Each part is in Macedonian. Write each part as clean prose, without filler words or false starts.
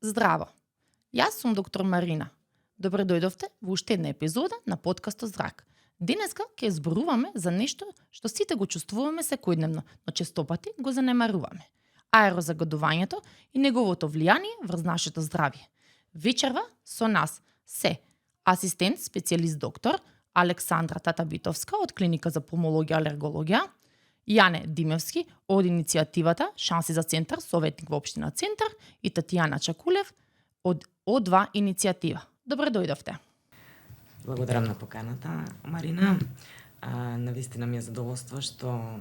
Здраво! Јас сум доктор Марина. Добре дојдовте во уште една епизода на подкастот Зрак. Денеска ќе зборуваме за нешто што сите го чувствуваме секојдневно, но честопати го занемаруваме. Аерозагадувањето и неговото влијание врз нашето здравје. Вечерва со нас се асистент специјалист доктор Александра Татабитовска од клиника за пулмологија и алергологија, Јане Димевски од иницијативата Шанси за центар, советник во општина Центар, и Татјана Чакулев од О2 иницијатива. Добре дојдовте. Благодарам на поканата, Марина. Навистина ми е задоволство што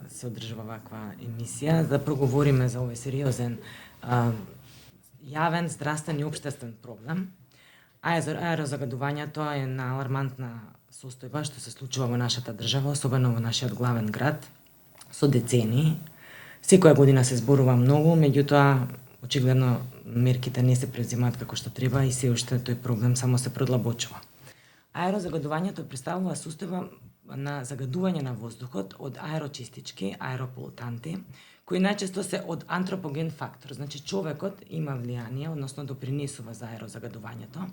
се одржува ваква емисија да проговориме за овој сериозен јавен, здравствен и општествен проблем. Аерозагадувањето е една алармантна состојба што се случува во нашата држава, особено во нашиот главен град, со децении. Секоја година се зборува многу, меѓутоа очигледно мерките не се преземаат како што треба и се уште тој проблем само се продлабочува. Аерозагадувањето представува состојба на загадување на воздухот од аерочистички, аерополутанти, кои најчесто се од антропоген фактор, значи човекот има влијание, односно допринесува за аерозагадувањето.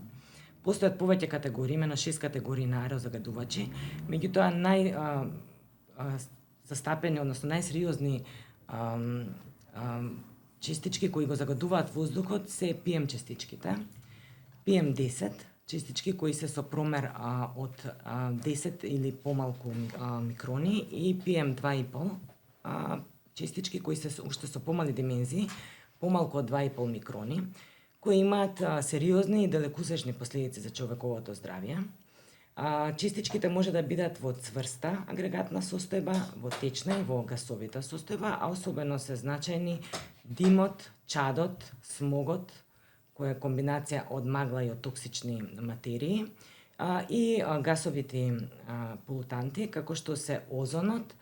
Постојат повеќе категории, имено 6 категории на аерозагадувачи, меѓутоа застапени, односно најсериозни честички кои го загадуваат воздухот се PM честичките, PM10 честички кои се со промер од 10 или помалку микрони и PM2,5 честички кои се уште со помали димензии, помалку од 2,5 микрони, кои имаат сериозни и далекосечни последици за човековото здравје. Честичките може да бидат во цврста агрегатна состојба, во течна и во гасовита состојба, а особено се значајни димот, чадот, смогот, која е комбинација од магла и од токсични материи, и гасовите полутанти, како што се озонот,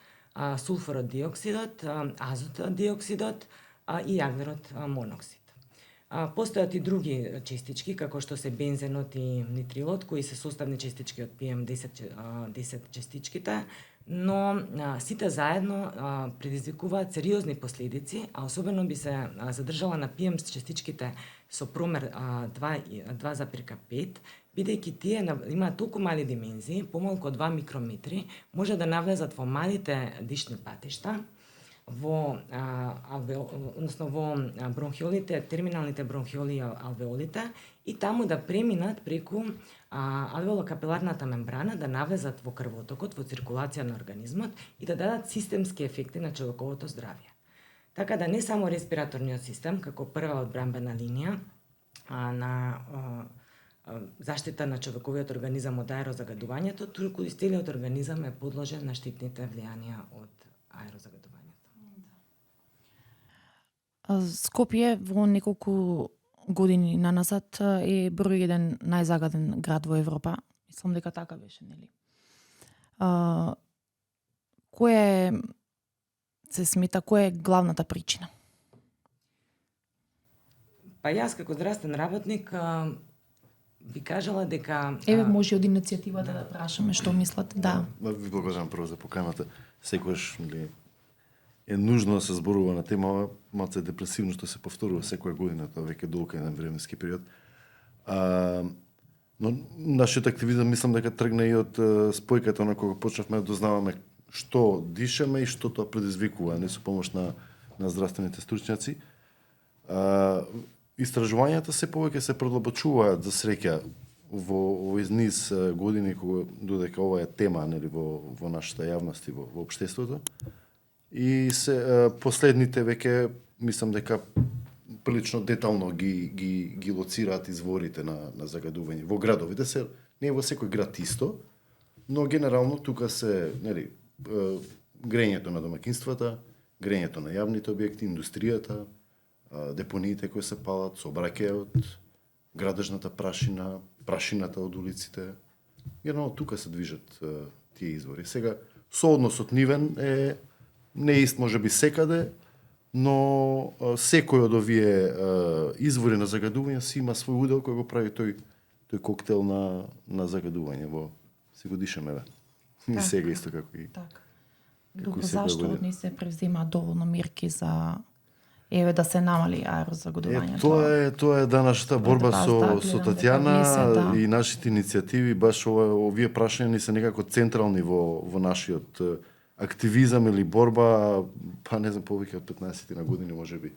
сулфурот диоксидот, азотот диоксидот и јаглерот моноксид. Постојат и други честички, како што се бензенот и нитрилот, кои се составни честички од PM10 честичките, но сите заедно предизвикуваат сериозни последици, а особено би се задржала на PM честичките со промер 2,5, бидејќи тие имаат толку мали димензии, помалку од 2 микрометри, може да навлезат во малите дишни патишта, во бронхиолите, терминалните бронхиоли и алвеолите, и таму да преминат преку алвеолокапиларната мембрана, да навлезат во крвотокот, во циркулација на организмот и да дадат системски ефекти на човековото здравје. Така да не само респираторниот систем, како прва одбранбена линија на заштита на човековиот организам од аерозагадувањето, туку и целиот организам е подложен на штетните влијанија од аерозагадувањето. Скопје во неколку години наназад е број 1 најзагаден град во Европа. Мислам дека така беше, нели? Која е главната причина? Па јас како здравствен работник би кажала дека може од иницијативата да прашаме што мислат. Да. Ви благодарам прво за поканата. Секогаш е нужно да се зборува на тема, малце депресивно што се повторува секоја година, тоа веќе долг еден временски период. Но нашиот активизам мислам дека тргна и од спојката на кога почнавме да дознаваме што дишаме и што тоа предизвикува, не со помош на здравствените стручњаци. Истражувањата се повеќе се продлабочуваат за среќа во низ години кога додека ова е тема, нели, во нашата јавност и во општеството. И се последните веќе мислам дека прилично детално ги лоцираат изворите на загадување во градовите. Не во секој град исто, но генерално тука се, нели, грењето на домаќинствата, грењето на јавните објекти, индустријата, депониите кои се палат, сообраќајот, градежната прашина, прашината од улиците. Генерално тука се движат тие извори. Сега соодносот нивен е не ист можеби секаде, но секој од овие извори на загадување си има свој удел кој го прави тој коктел на загадување во си го дишаме бе. И сега исто како и. Така. Зашто не се превзема доволно мерки за еве да се намали аерозагодувањето. Тоа е данашната борба Баш со гледам дека Татјана внесе, да. и нашите иницијативи, баш овие прашања ни се некако централни во нашиот активизам или борба, па не знам, повеќе од 15 на години можеби.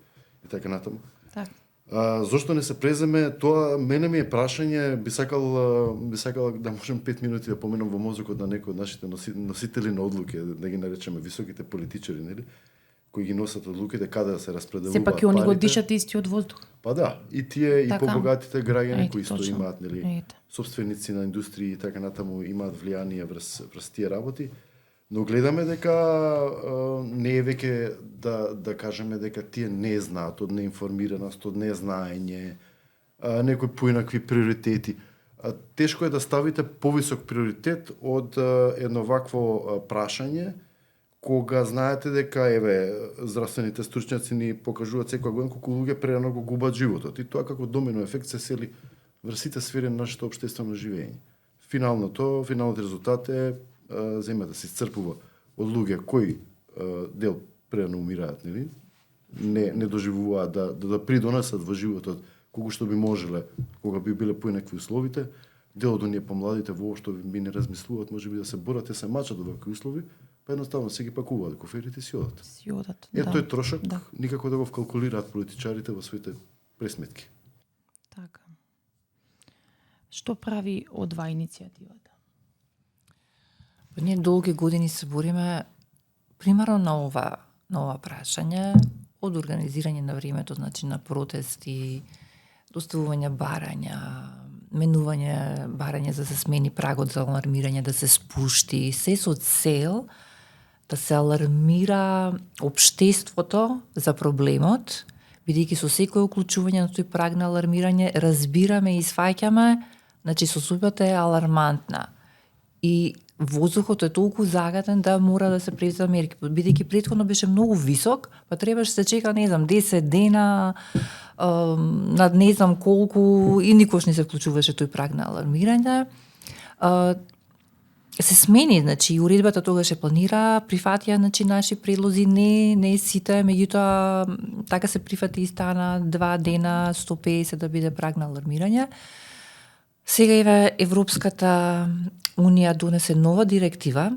И така натаму. Така. Зошто не се преземе, тоа мене ми е прашање, би сакал да можем 5 минути да поменам во мозокот на некои од нашите носители на одлуки, да ги наречеме високите политичари, нели? Кои ги носат одлуките каде да се распределуваат Сепак и они го парите. дишат истиот воздух. Па да, и тие Така. и побогатите граѓани Ете, кои исто точно. имаат, нели, Ете. собственици на индустрии и така натаму имаат влијание врз тие работи. Но гледаме дека не е веќе да кажеме дека тие не знаат од неинформираност, од незнаење, некои поинакви приоритети. Тешко е да ставите повисок приоритет од едно вакво прашање, кога знаете дека здравствените стручњаци ни покажуваат секоја година колку луѓе прерано го губат животот и тоа како домино ефект се сели врз сите сфери на нашето општествено живење. Финалниот резултат е земјата да се исцрпува од луѓе кои дел прерано умираат, нели? Не доживуваат да придонесат во животот колку што би можеле кога би биле поинакви условите. Дел од оние помладите воопшто би не размислуваат, можеби да се борат, те се мачат од вакви услови, па едноставно се ги пакуваат коферите и си одат. Тој трошок никако да го вкалкулираат политичарите во своите пресметки. Така. Што прави О2 иницијативата? Ние долги години се бориме примерно на ова прашање, од организирање на времето, значи на протести, доставување барања, менување барање за да се смени прагот за алармирање, да се спушти, се со цел да се алармира општеството за проблемот, бидејќи со секој уклучување на тој праг на алармирање разбираме и сфаќаме, значи состојбата е алармантна. И воздухот е толку загатен да мора да се презема мерки. Бидејќи претходно беше многу висок, па требаше се чека, 10 дена, над не знам колку, и никош не се вклучуваше тој праг на алармирање. Се смени, значи, уредбата тогаш се планира, прифатија, значи, наши предлози, не сите, меѓутоа, така се прифати и стана 2 дена, 150 да биде праг на алармирање. Сега Европската Унија донесе нова директива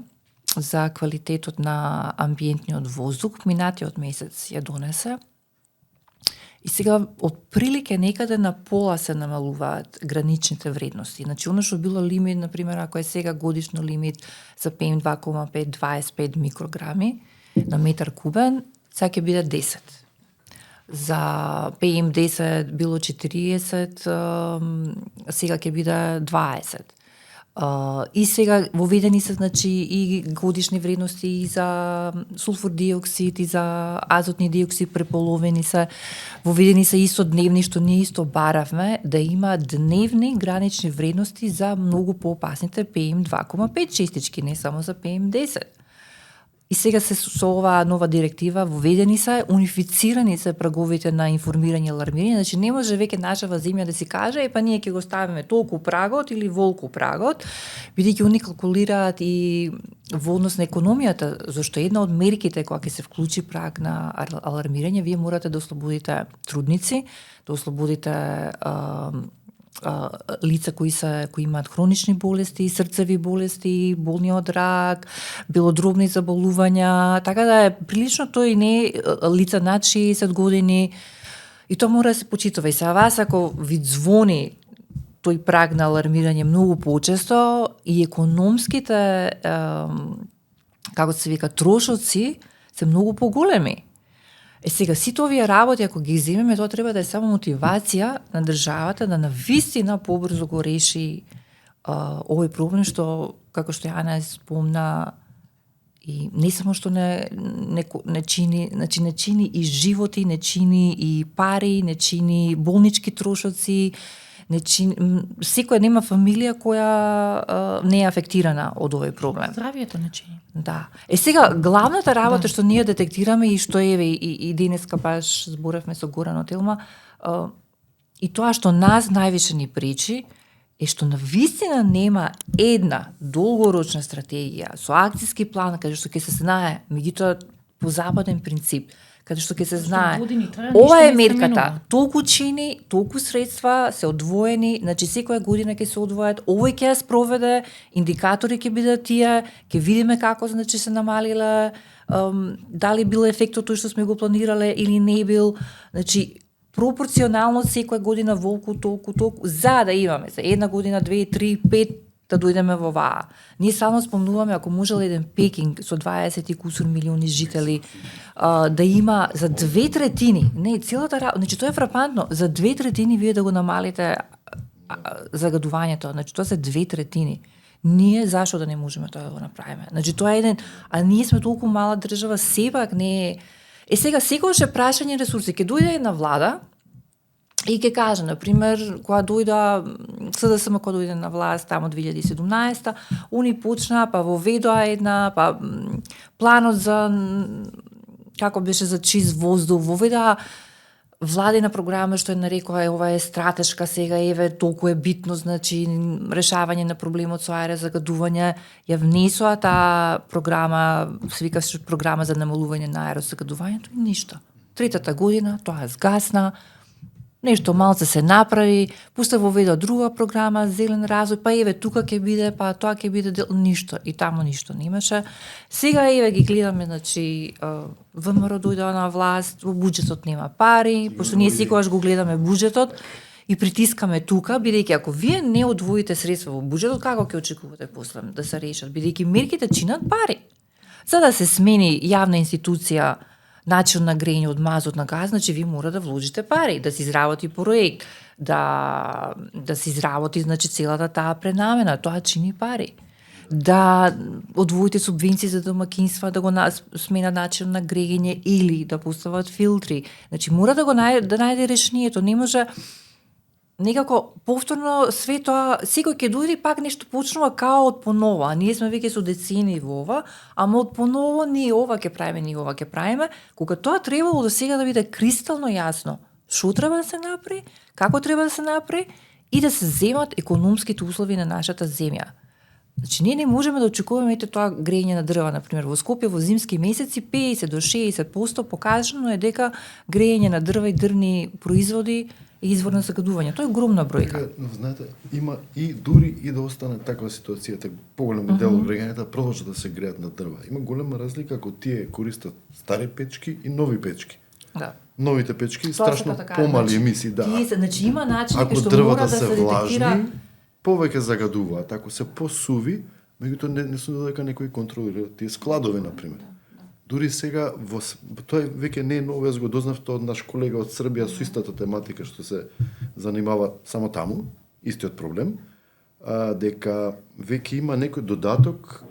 за квалитетот на амбиентниот воздух, минатиот месец ја донесе. И сега отприлike некаде на пола се намалуваат граничните вредности. Значи, оно што било лимит, например, ако е сега годишно лимит за PM2,5 25 микрограми на метар кубен, сега ќе биде 10. За PM10 било 40, сега ќе биде 20. И сега воведени се, значи, и годишни вредности и за сулфур диоксид и за азотни диоксид, преполовени се, воведени се исто дневни, што ние исто баравме, да има дневни гранични вредности за многу поопасните PM2,5 честички, не само за PM10. И сега се со оваа нова директива воведени се, унифицирани се праговите на информирање и алармирање, значи не може веќе нашава земја да си каже, па ние ќе го ставиме толку прагот или волку прагот, бидејќи они калкулираат и во однос на економијата, зашто една од мерките кога ќе се вклучи праг на алармирање, вие морате да ослободите трудници, да ослободите лица кои имаат хронични болести, срцеви болести, болни од рак, белодробни заболувања, така да е прилично тој не лица над 60 години и тоа мора да се почитува. И сега вас ако ви звони тој праг на алармирање многу почесто и економските како се вика трошоци се многу поголеми. Сега, сите овие работи, ако ги земеме, тоа треба да е само мотивација на државата да навистина побрзо го реши овој проблем, што, како што Јана спомна, и не само што не чини, значи не чини и животи, не чини и пари, не чини болнички трошоци, не чини, секоја нема фамилија која не е афектирана од овој проблем. Здравието не чини. Да. Сега, главната работа што ние детектираме и што и денеска баш зборевме со Горан од Елма, и тоа што нас највише ни пречи, е што навистина нема една долгорочна стратегија со акциски план, каде што ќе се знае, меѓутоа по западен принцип, каде што ќе се Што знае. години трае, Ова ништо е не се мерката. менува. Толку чини, толку средства се одвоени, значи секоја година ќе се одвојат, овој ќе ја спроведе, индикатори ќе бидат тие, ќе видиме како значи се намалиле, дали бил ефектот тој што сме го планирале или не бил. Значи пропорционално секоја година толку, за да имаме за една година, 2, 3, 5 да дојдеме во ваа. Ние само спомнуваме ако можел еден Пекинг со 20 и кусур милиони жители да има за 2/3, не целата, значи тоа е фрапантно, за 2/3 вие да го намалите загадувањето, значи тоа се 2/3. Ние зашто да не можеме тоа да го направиме? Значи тоа е еден, а ние сме толку мала држава, сепак не е. Сега секогаш е прашање ресурси, ќе дојде една влада и ќе каже, например, кога дојда СДСМ кога дојде на власт тамо 2017, они почнаа па воведоа една, па планот за како беше за чист воздух, воведоа владина програма што е нарекоа ова е стратешка сега, еве толку е битно, значи решавање на проблемот со аерозагадување, ја внесоа таа програма, се викаше програма за намалување на аерозагадувањето и ништо. Третата година тоа згасна, нешто малце се направи, после воведа друга програма, зелен развој, па еве тука ќе биде, па тоа ќе биде ништо и таму ништо немаше. Сега еве ги гледаме, значи ВМРО дојде на власт, во буџетот нема пари, пошто ние секогаш го гледаме буџетот и притискаме тука, бидејќи ако вие не одвоите средства во буџетот, како ќе очекувате после да се решат, бидејќи мерките чинат пари. За да се смени јавна институција начин на грејење од мазот на газ, значи ви мора да вложите пари, да се изработи проект, да се изработи значи целата таа пренамена, тоа чини пари. Да одвоите субвенции за домакинства, да го смена начин на грејење или да постават филтри. Значи мора да го да најде решението, не може некако повторно све тоа, секој ќе дојде пак нешто почнува као од поново, а ние сме веќе со децени во ова, ама од поново ние ова ќе правиме, ние ова ќе правиме, кога тоа требало до сега да биде кристално јасно што треба да се направи, како треба да се направи и да се земат економските услови на нашата земја. Значи ние не можеме да очекуваме ете тоа грејење на дрва, например во Скопје во зимски месеци 50 до 60% покажано е дека грејење на дрва и дрвни производи е извор на загадување. Тоа е огромна бројка. Знаете, има и дури и да остане таква ситуација, поголем дел од грејањата продолжат да се греат на дрва. Има голема разлика ако тие користат стари печки и нови печки. Да. Новите печки Тоа страшно така, помали значи, емисии, да. Тие се, значи има начин Ако што дрвата мора да се се детектира. влажни, повеќе загадуваат. Ако се посуви, меѓутоа не се додека некој контролира тие складови, например. Дури сега, тоа веќе не е ново, јас го дознав тоа од наш колега од Србија со истата тематика што се занимава само таму, истиот проблем, дека веќе има некој додаток,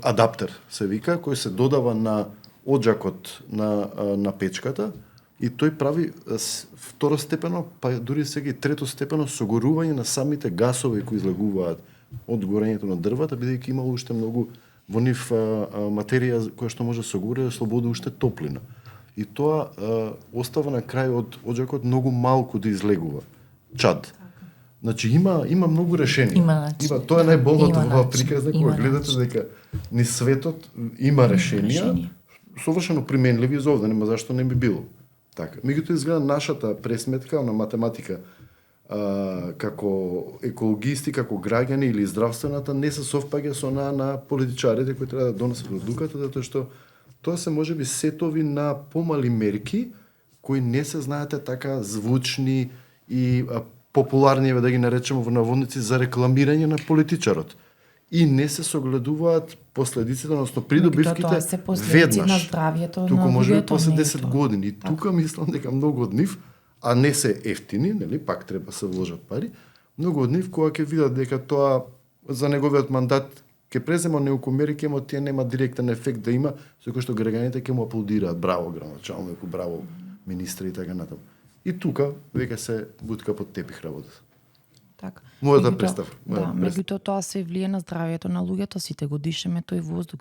адаптер се вика, кој се додава на оджакот на печката и тој прави второстепено, па дури сега и третостепено согорување на самите гасови кои излегуваат од горењето на дрвата, бидејќи има уште многу во нив материја која што може да согори да слободи уште топлина. И тоа остава на крај од оджакот многу малку да излегува. Чад. Значи има многу решенија. Има начин. Тоа е најболното во оваа начин. приказна кога гледате дека низ светот има решенија совршено применливи за овде, нема зашто не би било. Така. Меѓутоа изгледа нашата пресметка на математика како екологисти, како граѓани или здравствената не се совпаѓа со на политичарите кои треба да донесат одлуката, затоа што тоа се можеби сетови на помали мерки кои не се знаете така звучни и популарни, да ги наречеме во наводници, за рекламирање на политичарот. И не се согледуваат последиците, односно придобивките тоа се последици на веднаш. здравјето Туку на може би луѓето, после не е 10 тоа. години. И тука мислам дека многу од нив, а не се ефтини, нели, пак треба се вложат пари, многу од нив кога ќе видат дека тоа за неговиот мандат ќе презема неколку мерки, ама тие нема директен ефект да има, со кој што граѓаните ќе му аплодираат, браво градоначалник, браво министри и така натаму. И тука веќе се бутка под тепих работа. Така. Мојата Меѓутоа- представа. Да, меѓутоа тоа се влие на здравјето на луѓето, сите го дишеме тој воздух.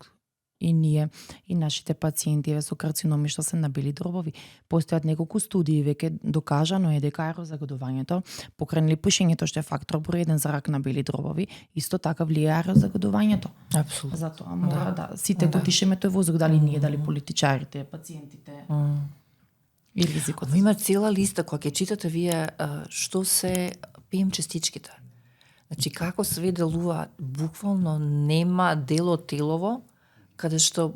и ние и нашите пациенти со карциноми што се на бели дробови. Постојат неколку студии веќе докажано е дека аерозагадувањето покрај пушењето што е фактор број 1 за рак на бели дробови, исто така влијае аерозагадувањето. Апсолутно. Затоа мора сите го дишеме тој воздух, дали ние, дали политичарите, пациентите. И ризикот. Ама има цела листа кога ќе читате вие што се PM частичките. Значи како све делува, буквално нема дел од телово каде што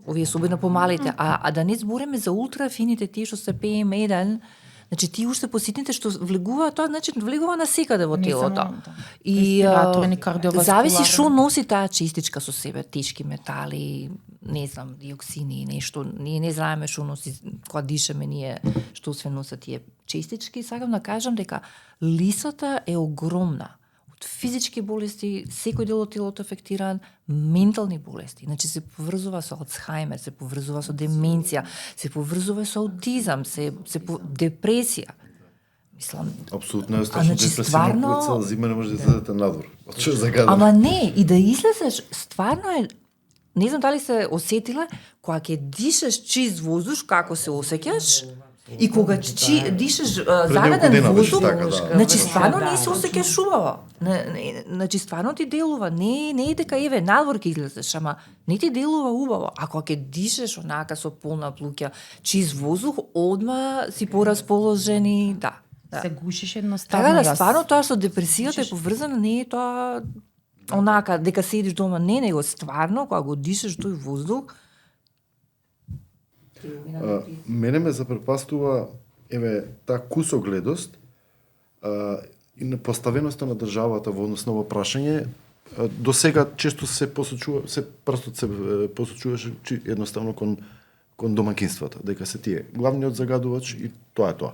овие особено помалите, а да не збориме за ултрафините тие што се PM1, значи тие уште поситните што влегуваат, тоа значи влегува насекаде во телото. И зависи што носи таа частичка со себе, тешки метали, не знам, диоксини, нешто, ние не знаеме што носи кога дишеме ние, што све носат тие частички. Сакам да кажам дека листата е огромна. Од физички болести, секој дел од телото афектиран, ментални болести, значи се поврзува со Алцхаймер, се поврзува со деменција, се поврзува со аутизам, депресија. Мислам, апсолутно е значи, депресивно, стварно... кога цела зима не можеш да излезете надвор. Што загадам? Ама не, и да излезеш, стварно е, не знам дали се осетила, кога ќе дишеш чист воздух, како се осеќаш, и кога дишеш загаден воздух, значи стварно не се осеќаш убаво. Значи стварно ти делува, не е дека еве надвор ќе излезеш, ама не ти делува убаво. А кога ќе дишеш онака со полна плуќа чист воздух, одма си порасположен и да. Се гушиш едноставно. Така да, стварно тоа со депресијата е поврзано, не е тоа онака дека седиш дома, не, него стварно кога го дишеш тој воздух. Мене ме запрепастува еве таа кусогледост и на поставеноста на државата во однос на ова прашање. До сега често се прстот се посочуваше едноставно кон домакинствата, дека се тие главниот загадувач и тоа е тоа.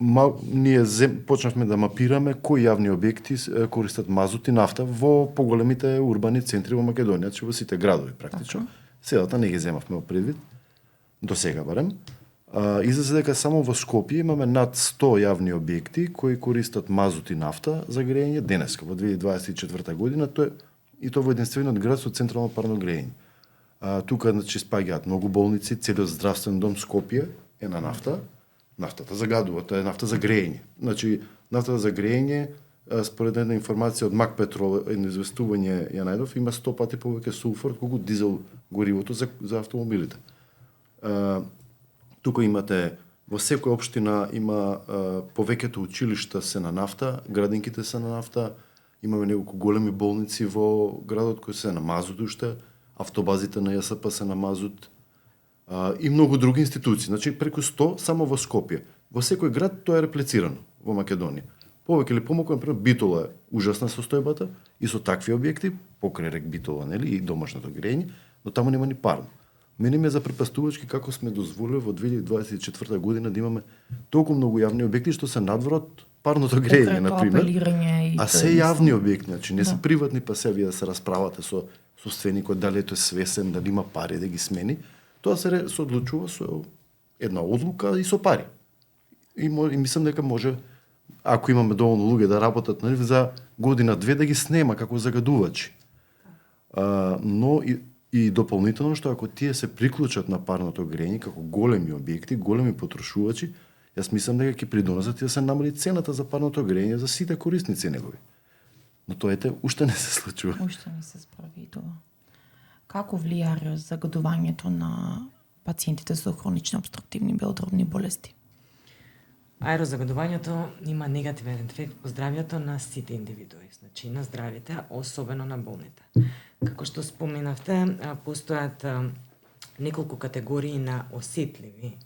Ние почнавме да мапираме кои јавни објекти користат мазут и нафта во поголемите урбани центри во Македонија, че во сите градови практично. Селата не ги земавме во предвид, до сега барем. Излезе дека само во Скопје имаме над 100 јавни објекти кои користат мазут и нафта за грејење денеска, во 2024 година, и тоа во единствениот град со централно парно грејење. Тука значи спаѓаат многу болници, целиот здравствен дом Скопје е на нафта. Нафтата загадува, тоа е нафта за грејење. Значи, нафтата за грејење, според една информација од Мак Петрол, едно известување ја најдов, има 100 пати повеќе сулфур колку дизел горивото за автомобилите. Тука имате, во секоја општина има повеќето училишта се на нафта, градинките се на нафта, имаме неколку големи болници во градот кои се на мазут уште, автобазите на ЈСП се на мазут, и многу други институции. Значи, преку 100 само во Скопје. Во секој град тоа е реплицирано во Македонија. Повеќе или помалку, например, Битола е ужасна состојбата и со такви објекти, покрај рек Битола, нели, и домашното грејење, но таму нема ни парно. Мене ме запрепастувачки како сме дозволили во 2024 година да имаме толку многу јавни објекти што се надвор од парното грејење, например. А се јавни објекти, значи не се приватни, па се вие да се расправате со собственикот дали е тој свесен, дали има пари да ги смени. Тоа се одлучува со една одлука и со пари. И мислам дека може, ако имаме доволно луѓе да работат, нели, за година-две да ги снема како загадувачи. Но и дополнително што ако тие се приклучат на парното грејење како големи објекти, големи потрошувачи, јас мислам дека ќе придонесат да се намали цената за парното грејење за сите корисници негови. Но тоа уште не се случува. Уште не се справи тоа. Како влијае загадувањето на пациентите со хронични обструктивни белодробни болести? Аерозагадувањето има негативен ефект по здравјето на сите индивидуи, значи на здравите, особено на болните. Како што споменавте, постојат неколку категории на осетливи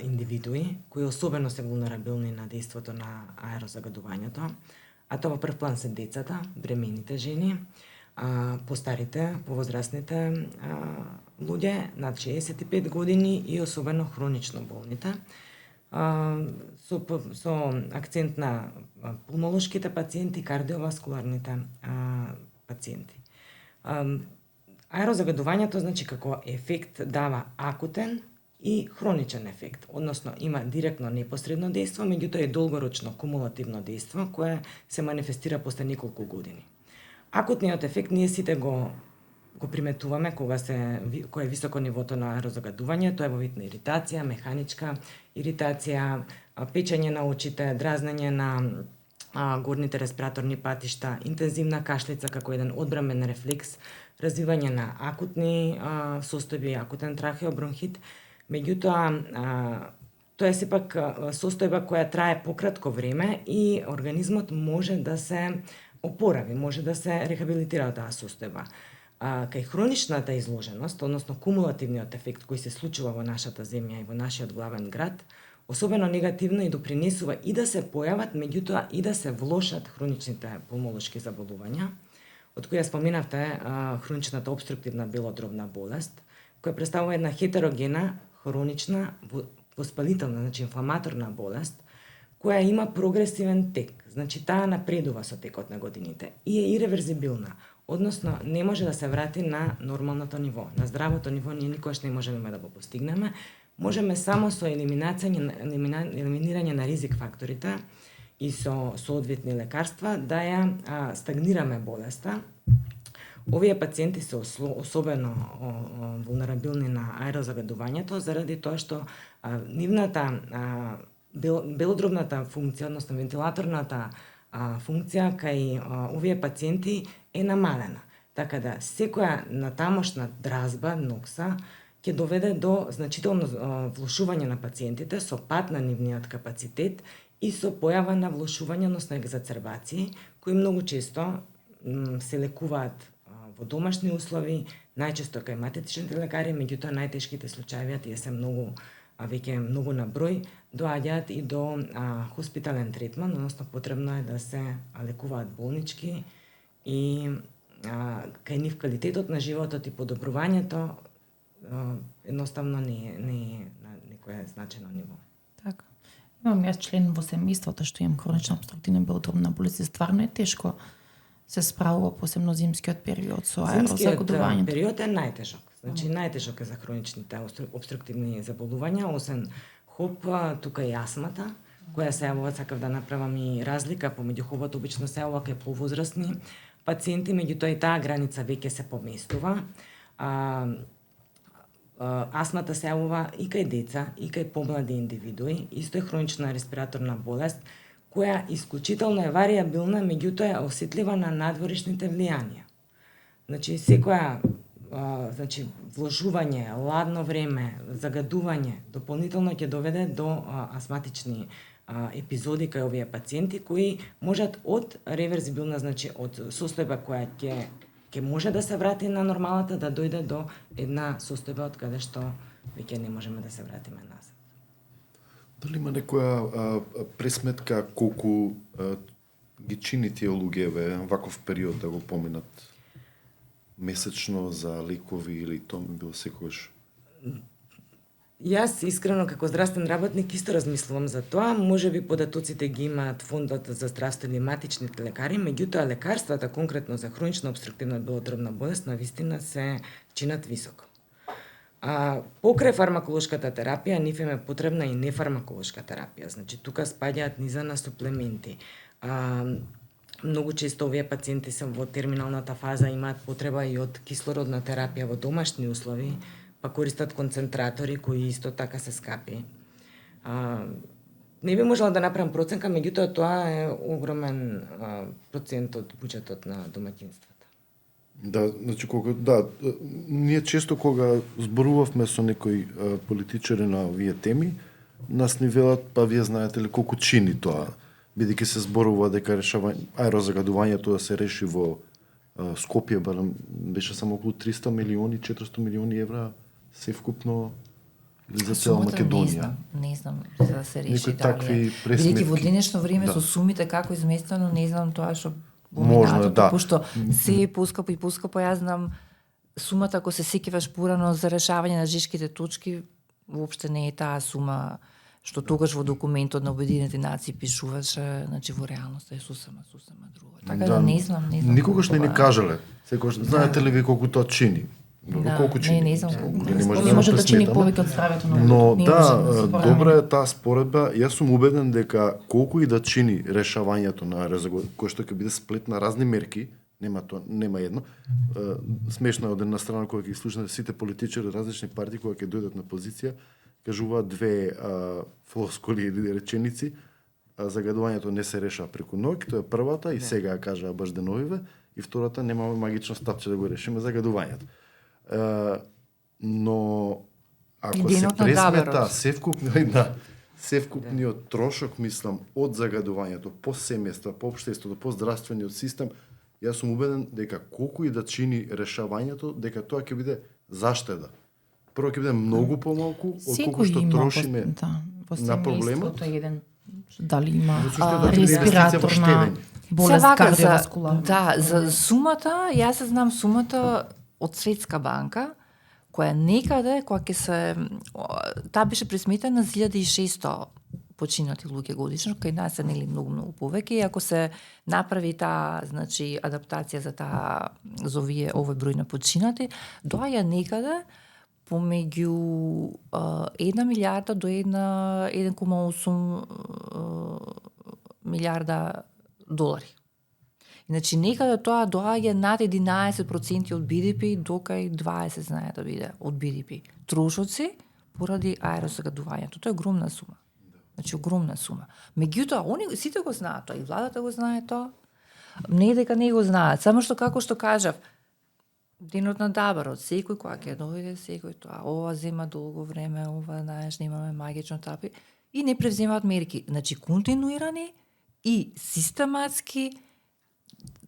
индивидуи кои особено се вулнерабилни на дејството на аерозагадувањето, а тоа во прв план се децата, бремените жени, постарите, повозрастните луѓе над 65 години и особено хронично болните, со акцент на пулмолошките пациенти, кардиоваскуларните пациенти. Аерозагадувањето, значи, како ефект дава акутен и хроничен ефект, односно има директно непосредно дејство, меѓутоа и долгорочно кумулативно дејство кое се манифестира после неколку години. Акутниот ефект ние сите го го приметуваме кога е високо нивото на аерозагадување, тоа е во вид на иритација, механичка иритација, печење на очите, дразнење на горните респираторни патишта, интензивна кашлица како еден одбранбен рефлекс, развивање на акутни состојби, акутен трахеобронхит. Меѓутоа, тоа е сепак состојба која трае пократко време и организмот може да се опорави, може да се рехабилитира од таа состојба. Кај хроничната изложеност, односно кумулативниот ефект кој се случува во нашата земја и во нашиот главен град, особено негативно и допринесува и да се појават, меѓутоа и да се влошат хроничните пулмолошки заболувања, од која споменавте хроничната обструктивна белодробна болест, која представува една хетерогена, хронична, воспалителна, значи инфламаторна болест, која има прогресивен тек, значи таа напредува со текот на годините и е иреверзибилна, односно не може да се врати на нормалното ниво, на здравото ниво ние никогаш не можеме да го постигнеме, можеме само со елиминирање на ризик факторите и со соодветни лекарства да ја стагнираме болеста. Овие пациенти се особено вулнерабилни на аерозагадувањето заради тоа што нивната белодробната функција, односно вентилаторната функција кај овие пациенти е намалена. Така да секоја натамошна дразба, нокса, ќе доведе до значително влошување на пациентите со пад на нивниот капацитет и со појава на влошување, односно екзацербации, кои многу често се лекуваат во домашни услови, најчесто кај матичните лекари, меѓутоа најтешките случаи, тие се веќе многу на број, доаѓаат и до хоспитален третман, односно потребно е да се лекуваат болнички и кај нив квалитетот на животот и подобрувањето едноставно не е на некое значено ниво. Така. Имам јас член во семејството што имам хронична обструктивна белодробна болест и стварно е тешко се справува посебно зимскиот период со аерозагадувањето. Зимскиот период е најтежок. Значи најтежок е за хроничните обструктивни заболувања, освен ХОП, тука и астмата, која се јавува, сакав да направам и разлика помеѓу ХОП-от, обично се јавува кај повозрасни пациенти, меѓутоа и таа граница веќе се поместува. Астмата се јавува и кај деца, и кај помлади индивидуи, исто е хронична респираторна болест, која исклучително е варијабилна, меѓутоа е осетлива на надворешните влијанија. Значи, секоја вложување, ладно време, загадување, дополнително ќе доведе до астматични епизоди кај овие пациенти, кои можат од реверзибилна, значи од состојба која ќе може да се врати на нормалата, да дојде до една состојба од каде што веќе не можеме да се вратиме назад. Дали има некоја пресметка колку ги чини тие луѓе ваков период да го поминат месечно за лекови или тоа ми било секогаш? Јас искрено како здравствен работник исто размислувам за тоа, можеби податоците ги имаат фондот за здравство или матичните лекари, меѓутоа лекарствата конкретно за хронична обструктивна белодробна болест навистина се чинат високо. Покрај фармаколошката терапија, нив им е потребна и нефармаколошка терапија. Значи, тука спаѓаат низа на суплементи. Многу често овие пациенти се во терминалната фаза, имаат потреба и од кислородна терапија во домашни услови, па користат концентратори кои исто така се скапи. Не би можела да направам проценка, меѓутоа тоа е огромен процент од буџетот на домаќинствата. Да, значи ние често кога зборувавме со некои политичари на овие теми, нас ни велат, па вие знаете ли колку чини тоа, бидејќи се зборува дека аерозагадувањето да се реши во Скопје, беше само околу 300 милиони, 400 милиони евра севкупно за цела Македонија. Не знам за да се реши дали. Бидејќи во денешно време со сумите како изместено, не знам тоа што можно, да. Пошто се е поскапо и поскапо, јас знам сумата ако се сеќаваш порано за решавање на жешките точки, воопште не е таа сума што тогаш во документот на Обединените нации пишуваше, значи во реалноста е сосема друго. Така да не знам. Никогаш не ни кажале. Секогаш знаете ли ви колку тоа чини? Колку чини? Не знам колку. Не може да чини повеќе од здравјето на но добра е таа споредба. Јас сум убеден дека колку и да чини решавањето на кој што ќе биде сплет на разни мерки, нема едно. Смешно е од една страна кога ќе слушнете сите политичари различни партии кога ќе дојдат на позиција, кажуваат две флоскули или реченици, загадувањето не се решава преку ноќ, тоа е првата и сега ја кажаа баш деновиве, и втората немаме магично стапче да го решиме загадувањето. Но ако се пресмета севкупниот трошок, мислам, од загадувањето по семејства, по општеството, по здравствениот систем, јас сум убеден дека колку и да чини решавањето, дека тоа ќе биде заштеда. Прво ќе биде многу помалку од колку што трошиме на проблемот. Дали има респираторна болест кардиоваскуларна. Да, за сумата, јас се знам сумата од Светска банка, која некаде, која ќе се... Таа беше пресметена на 1600 починати луѓе годишно, кај нас се нели многу повеќе, и ако се направи таа, значи, адаптација за таа, за овој број на починати, доаѓа некаде помеѓу 1 милиарда до 1,8 милиарда долари. Значи, некаде тоа доаѓа над 11% од BDP, докај 20 знае да биде од BDP. Трошоци поради аерозагадувањето. Тоа е огромна сума. Значи, огромна сума. Меѓутоа, они сите го знаат тоа, и владата го знае тоа. Не е дека не го знаат, само што како што кажав, денот на дабарот, секој кога ќе дојде, секој тоа, ова зема долго време, ова, знаеш, немаме магично тапи, и не превземаат мерки. Значи, континуирани и систематски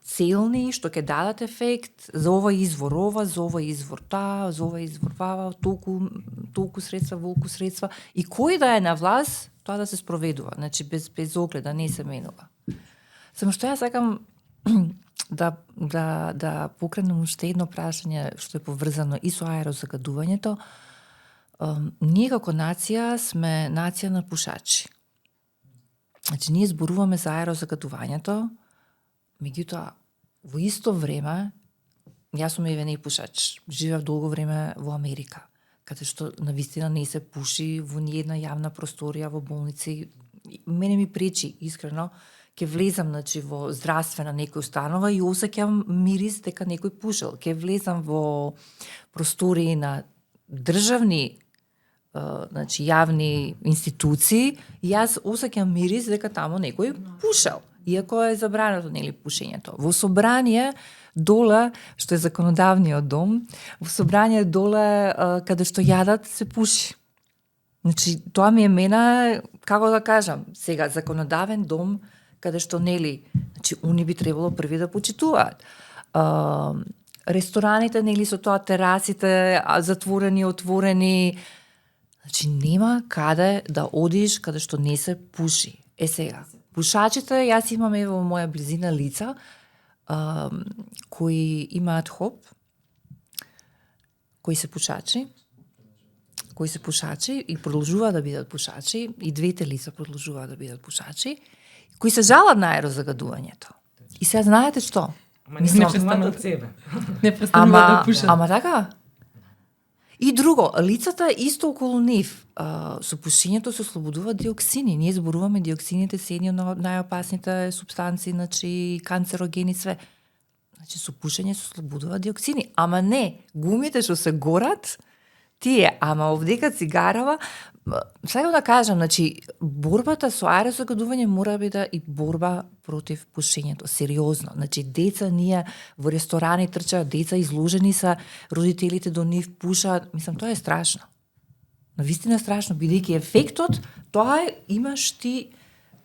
целни, што ќе дадат ефект за овој извор ова, за овој извор таа, за овој извор вава, толку средства, волку средства, и кој да е на власт, тоа да се спроведува, значи без оглед, да не се менува. Само што јас сакам да покренам уште едно прашање што е поврзано и со аерозагадувањето. Ние како нација сме нација на пушачи. Значи, ние зборуваме за аерозагадувањето, меѓутоа, во исто време, јас сум евен и пушач, живеав долго време во Америка, каде што навистина не се пуши во ниедна јавна просторија, во болници. Мене ми пречи, искрено, ќе влезам, значи, во здравствена некој установа и осеќам мирис дека некој пушел. Ќе влезам во простории на државни, значи, јавни институции, и јас осеќам мирис дека таму некој пушел. Иако е забрането, нели, пушењето. Во собрание доле, што е законодавниот дом, во собрание доле каде што јадат се пуши. Значи, тоа ми е мена, како да кажам, сега законодавен дом каде што, нели, значи, они би требало први да почитуваат. Рестораните, нели, со тоа терасите затворени, отворени, значи нема каде да одиш каде што не се пуши. Сега, пушачите, јас имам во моја близина лица кои имаат хоп, кои се пушачи и продолжуваат да бидат пушачи, и двете лица продолжуваат да бидат пушачи, кои се жалат на аерозагадувањето. И сега знаете што? Не престануваат од себе. Не престануваат да пушат. Ама така? И друго, лицата исто околу нив, со пушењето се ослободуваат диоксини. Ние зборуваме диоксините се едни од најопасните супстанции, значи канцерогени све. Значи со пушење се ослободуваат диоксини. Ама не, гумите што се горат, тие, ама овдека цигарава, сега да кажам, значи, борбата со аерозагадување мора да биде и борба против пушењето, сериозно. Значи, деца ние во ресторани трчаат, деца изложени са, родителите до нив пушаат, мислам, тоа е страшно. Навистина е страшно, бидејќи ефектот, тоа е, имаш ти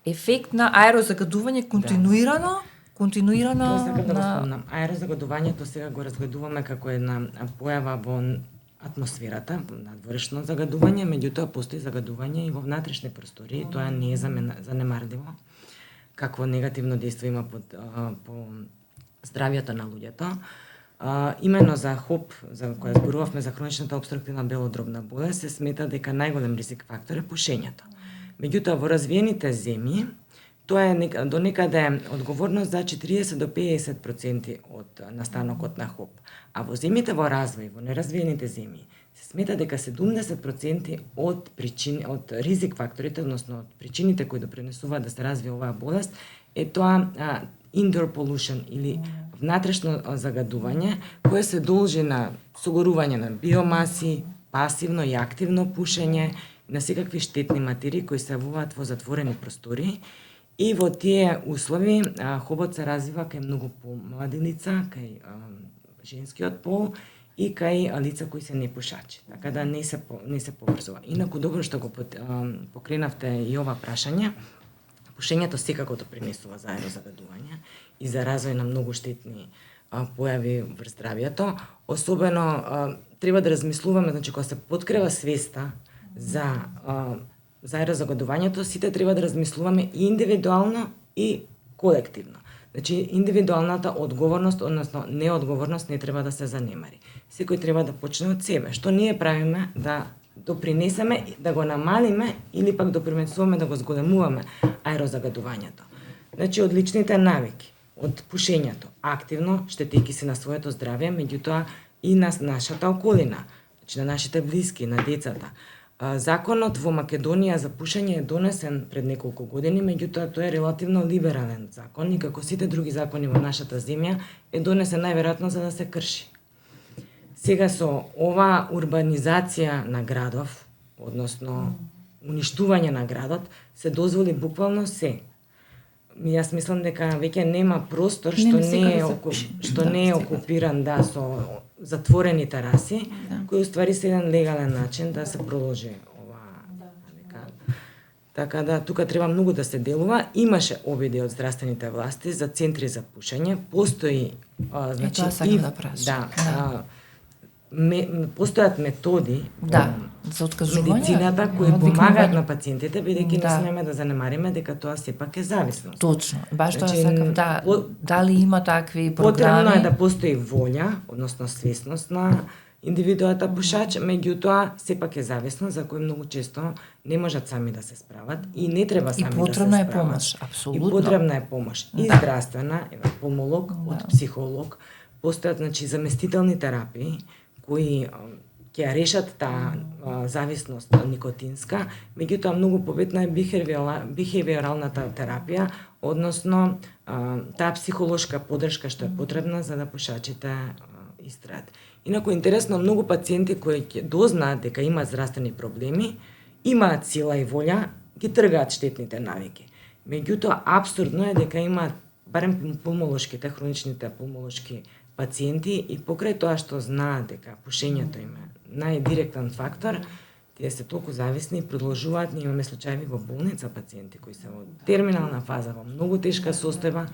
ефект на аерозагадување континуирано, Тоа сакам да го спомнам. Аерозагадувањето сега го разгледуваме како една појава во атмосферата, надворешно загадување, меѓутоа постои загадување и во внатрешни простории, тоа не е занемарливо. Какво негативно дејство има по здравјето на луѓето. Имено за ХОП, за која зборувавме, за хроничната опструктивна белодробна болест, се смета дека најголем ризик фактор е пушењето. Меѓутоа, во развиените земји, тоа е до некаде одговорност за 40 до 50% од настанокот на ХОП. А во земјите во развој, во неразвиените земји, се смета дека 70% од ризик факторите, односно од причините кои допринесуваат да се развие оваа болест, е тоа indoor pollution или внатрешно загадување, кое се должи на согорување на биомаси, пасивно и активно пушење, на секакви штетни материи кои се јавуваат во затворени простори. И во тие услови хобот се развива кај многу помлади лица, кај женскиот пол и кај лица кои се непушачи. Така да не се поврзува. Инаку добро што го покренавте и ова прашање. Пушењето секако допринесува за аерозагадување и за развој на многу штетни појави врз здравјето. Особено треба да размислуваме, значи кога се подкрива свеста за аерозагадувањето, сите треба да размислуваме и индивидуално и колективно. Значи индивидуалната одговорност, односно неодговорност не треба да се занемари. Секој треба да почне од себе. Што ние правиме да допринесеме, да го намалиме или пак допринесуваме да го зголемуваме аерозагадувањето. Значи од личните навики, од пушењето, активно штетејќи се на своето здравје, меѓутоа и на нашата околина, значи на нашите блиски, на децата. Законот во Македонија за пушење е донесен пред неколку години, меѓутоа тој е релативно либерален закон и како сите други закони во нашата земја е донесен најверојатно за да се крши. Сега со ова урбанизација на градов, односно уништување на градот, се дозволи буквално се. Јас мислам дека веќе нема простор што не е окупиран со затворени тераси, кои уствари се еден легален начин да се продолжи ова. Така да тука треба многу да се делува. Имаше обиди од здравствените власти за центри за пушење, постои значи постојат методи за откажување медицината кои помагаат на пациентите, бидејќи не смееме да занемариме дека тоа сепак е зависност. Точно. Баш тоа сакам дали има такви програми? Потребно е да постои волја, односно свесност на индивидуата пушач, меѓутоа сепак е зависно за кој многу често не можат сами да се справат и не треба сами да се справат. И потребна е помош, апсолутно. И потребна е помош. И здравствена, помолог, од психолог, постојат значи заместителни терапии кои ќе ја решат таа зависност никотинска, меѓутоа многу побитна е бихевиоралната терапија, односно таа психолошка поддршка што е потребна за да пушачите истраат. Инаку интересно, многу пациенти кои ќе дознаат дека имаат здравствени проблеми, имаат сила и волја, ги тргаат штетните навики. Меѓутоа апсурдно е дека имаат барем пулмолошките, хроничните пулмолошки пациенти и покрај тоа што знаат дека пушењето им е најдиректен фактор, тие се толку зависни и продолжуваат. Ние имаме случаи во болница пациенти кои се во терминална фаза, во многу тешка состојба,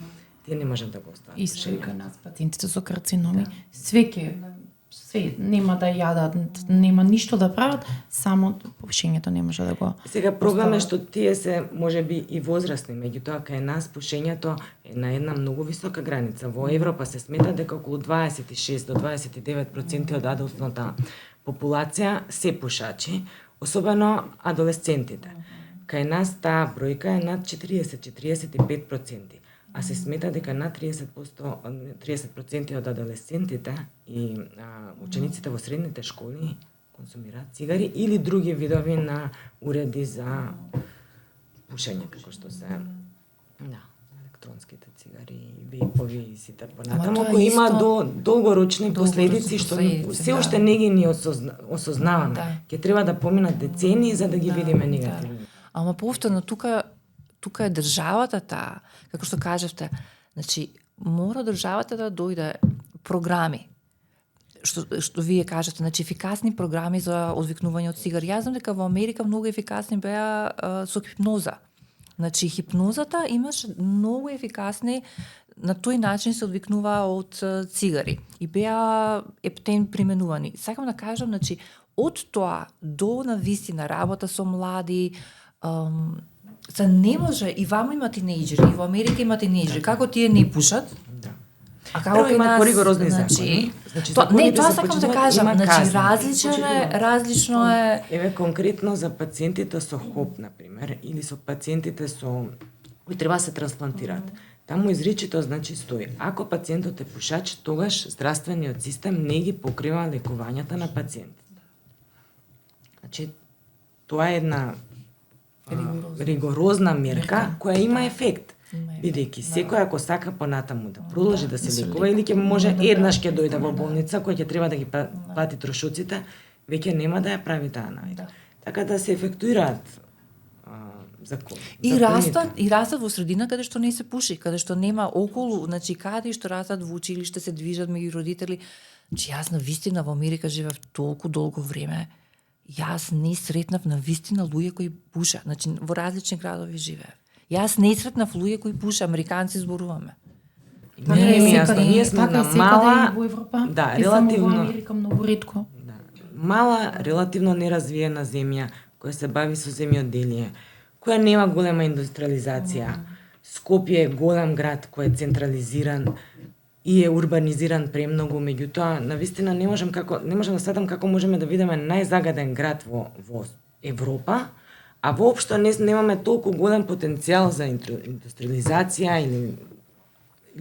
тие не можат да го остават. Исто и кај нас пациентите со карциноми, све нема да јадат, нема ништо да прават, само пушењето не може да го. Сега проблем е што тие се можеби и возрастни, меѓутоа кај нас пушењето е на една многу висока граница. Во Европа се смета дека околу 26 до 29% од адултната популација се пушачи, особено адолесцентите. Кај нас таа бројка е над 40-45%. А се смета дека над 30% од адолесцентите и учениците во средните школи консумираат цигари или други видови на уреди за пушење, како што се електронските цигари, вейпови и сите понатаму, кои има долгорочни последици што се уште не ги ни осознаваме. Ќе треба да поминат децении за да ги видиме негативно. Ама повторно тука е државата таа, како што кажавте, значи мора државата да дојде програми. Што вие кажете, значи ефикасни програми за одвикнување од цигари. Јас знам дека во Америка многу ефикасни беа со хипноза. Значи хипнозата имаше многу ефикасни, на тој начин се одвикнува од цигари и беа ептен применувани. Сакам да кажам, значи од тоа до навистина работа со млади, се не може, и вама има тинејџери, и во Америка има тинејџери, како тие не пушат? Да. А како кај нас, поригорозни закони. Тоа сакам да кажам, значи различно е. Еве конкретно за пациентите со ХОП, например, или со пациентите со кои треба да се трансплантираат. Таму изричито значи стои, ако пациентот е пушач, тогаш здравствениот систем не ги покрива лекувањата на пациентите. Значи тоа е една ригорозна мерка која има ефект. Бидејќи секој ако сака понатаму да продолжи да се лекува или ќе може еднаш ќе дојде во болница која ќе треба да ги плати трошоците, веќе нема да ја прави таа најда. Така да се ефектуираат закони. И растат во средина каде што не се пуши, каде што нема околу, значи каде што растат во училиште, се движат меѓу родители. Значи јас на вистина во Америка живеев толку долго време. Јас не сретнав на вистина луѓе кои пушат. Значи во различни градови живеев. Јас не сретнав луѓе кои пушат, американци зборуваме. Не ми јасно, ние сме на мала, во Европа, да, и само релативно во Америка многу ретко. Да. Мала, релативно неразвиена земја која се бави со земјоделие, која нема голема индустриализација. Скопје е голем град кој е централизиран и е урбанизиран премногу, меѓутоа навистина не можам да светам како можеме да видиме најзагаден град во Европа, а воопшто немаме толку голем потенцијал за индустриализација или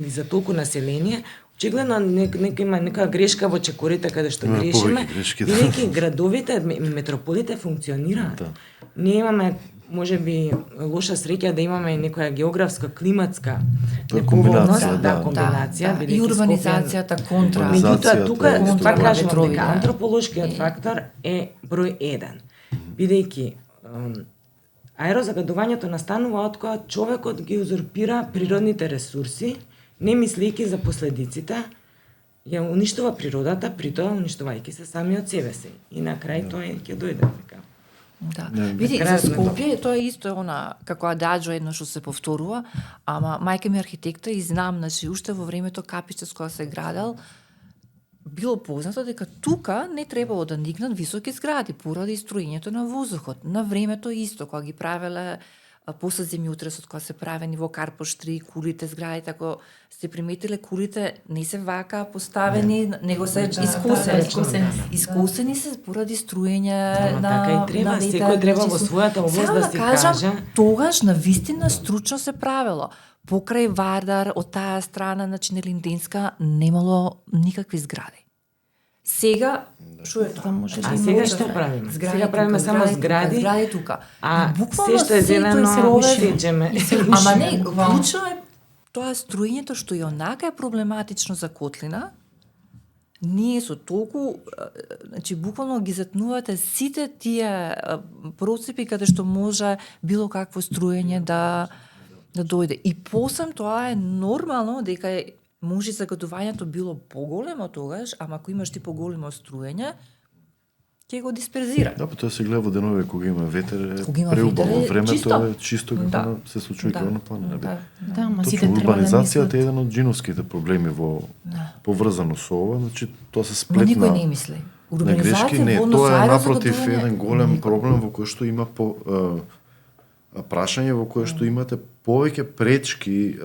за толку население. Очигледно нека има нека грешка во чекорите каде што грешиме, бидејќи градовите, метрополите функционираат. Ние имаме можеби лоша среќа да имаме некоја географска, климатска комбинација, и урбанизацијата контра. Меѓутоа тука пак кажувам дека да. антрополошкиот фактор е број 1. Бидејќи аерозагадувањето настанува од кога човекот ги узурпира природните ресурси, не мислејќи за последиците, ја уништува природата, притоа уништувајќи се сами од себе си. И на крај тоа ќе дојде дека. Да. Види, за Скопје тоа исто е она како адаџо едно што се повторува, ама мајка ми архитекта и знам, значи уште во времето капиште с која се градел, било познато дека тука не требало да никнат високи згради поради строењето на воздухот. На времето исто кога ги правеле после земјотресот кога се правени во Карпоштри, кулите, зградите, ако сте приметиле, кулите не се вака поставени, него се искусени се поради строење на така и треба, секој треба во својата област да си каже. Тогаш на вистина стручно се правело. Покрај Вардар, од таа страна, значи на Линденска, немало никакви згради. Сега, што е тоа? А сега што правиме? Сега правиме само згради. Згради тука. А се што е зелено, шеđеме. Ама не, клучно е тоа строењето што и онака е проблематично за котлина. Ние со толку, значи буквално ги затнувате сите тие процепи каде што може било какво строење да дојде. И посам тоа е нормално дека може загадувањето било поголемо тогаш, ама ако имаш ти поголемо струење, ќе го дисперзира. Да, па тоа се гледа во денове кога има ветер, преубаво времето е чисто како се случува како на планина. Да, ама сите треба да урбанизацијата е еден од джиновските проблеми поврзано со ова, значи тоа се сплетна. Но никој не мисли. Урбанизација не, тоа е напротив еден голем проблем во кој што има прашање во кое што имате повеќе пречки,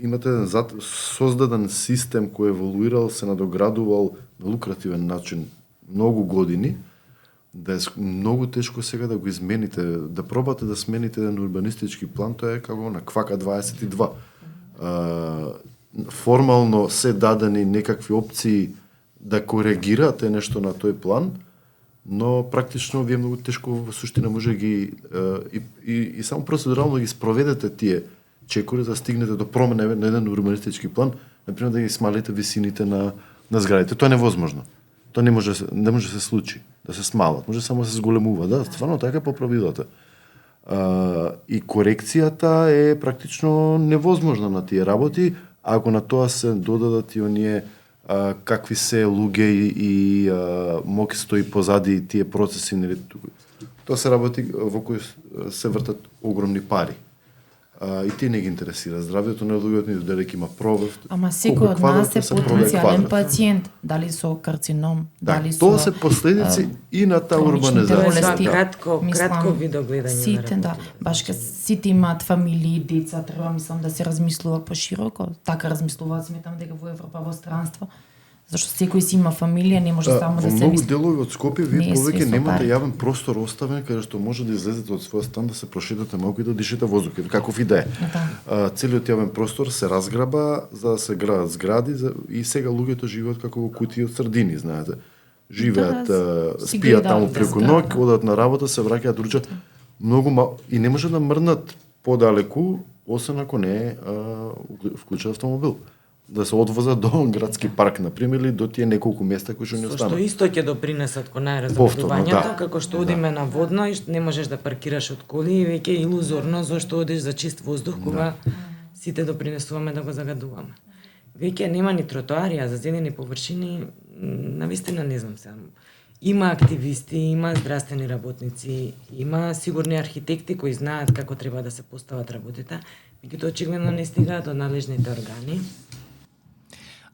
имате еден создаден систем кој еволуирал, се надоградувал на лукративен начин многу години, да е многу тешко сега да го измените, да пробате да смените еден урбанистички план, тоа е како на Квака 22. Формално се дадени некакви опции да коригирате нешто на тој план, но практично вие многу тешко во суштина може ги и само процедурално ги спроведете тие чекори да стигнете до промена на еден урбанистички план, например да ги смалите висините на зградите. Тоа е невозможно. Тоа не може да се случи, да се смалат, може само да се зголемува. Да, стварно така по правилата. И корекцијата е практично невозможна на тие работи, ако на тоа се додадат и оние какви се луѓе и моки стои позади тие процеси, нели? Тоа се работи во кои се вртат огромни пари. И ти не ги интересира здравјето на луѓето, ни додека има пробив. Ама секој од нас е потенцијален пациент, дали со карцином, дали со тоа се последици и на таа урбанизација. Кратко видогледање. Сите, да, баш сите имаат фамилии, деца, треба мислам да се размислува пошироко. Така размислуваат, сметам дека во Европа, во странство. Зашто секој си има фамилија, не може само да се мисли. Во многу делови од Скопје вие повеќе немате јавен простор оставен каде што може да излезете од својот стан, да се прошетате малку и да дишете воздух, каков и да е. Целиот јавен простор се разграба за да се градат згради и сега луѓето живеат како во кутии од сардини, знаете. Живеат, спијат таму преку ноќ, одат на работа, се враќаат ручат. Многу и не може да мрднат подалеку, освен ако не вклучен автомобил. Да се одвозат до градски парк, например, или до тие неколку места кои што не Што останат. исто ќе допринесат кон Повторно, најразобедувањето, да. како што одиме на водно и не можеш да паркираш од коли и веќе е илузорно зашто одиш за чист воздух кога сите допринесуваме да го загадуваме. Веќе нема ни тротоари, а за зелени површини навистина не знам сега. Има активисти, има здравствени работници, има сигурни архитекти кои знаат како треба да се постават работите, меѓутоа очигледно не стигаат од надлежните органи.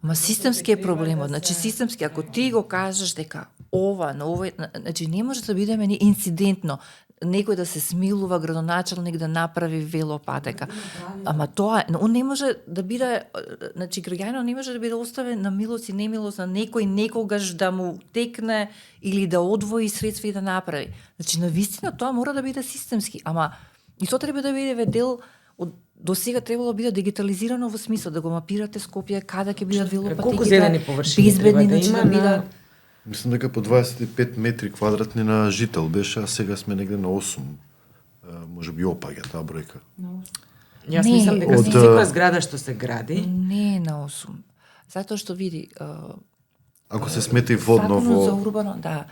Ма системски е проблемот. Значи системски, ако ти го кажеш дека ова, на ова, значи не може да бидеме ни инцидентно некој да се смилува, градоначелник да направи велопатека. Ама тоа, он не може да биде, значи граѓанинот не може да биде оставен на милост и немилост на некој некогаш да му текне или да одвои средства и да направи. Значи навистина тоа мора да биде системски, ама и тоа треба да биде дел од до сега требало да биде дигитализирано во смисла да го мапирате Скопје каде ќе бидат велопатеките. Колку зелени површини безбедни, треба да значи има да на бидат. Мислам дека по 25 метри квадратни на жител беше, а сега сме негде на 8. Може би опаѓа таа бројка. Јас Не, мислам дека од, секоја зграда што се гради, Не е на 8. Затоа што види, Ако се смети водно Законот за во... урбано, да,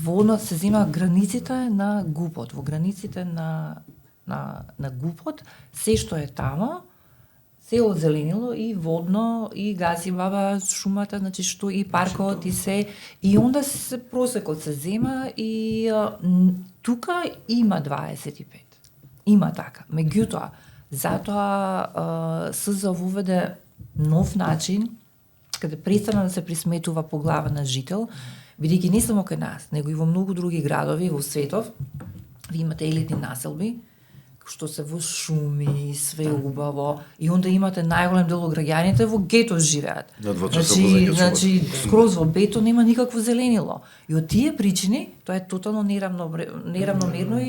водно се зема границите на ГУПот, во границите на ГУПот, се што е тамо, се озеленило и водно, и гази баба, шумата, значи што и паркот и се, и онда се просекот се зема и тука има 25. Има така. Меѓутоа, затоа СЗ воведе нов начин каде престана да се присметува по глава на жител, бидејќи не само кај нас, него и во многу други градови во светов, ви имате елитни населби, што се во шуми, све убаво, и онда имате најголем дел од граѓаните во гето живеат. На 2 часа возење од Значи, скроз во бето нема никакво зеленило. И од тие причини, тоа е тотално неравномерно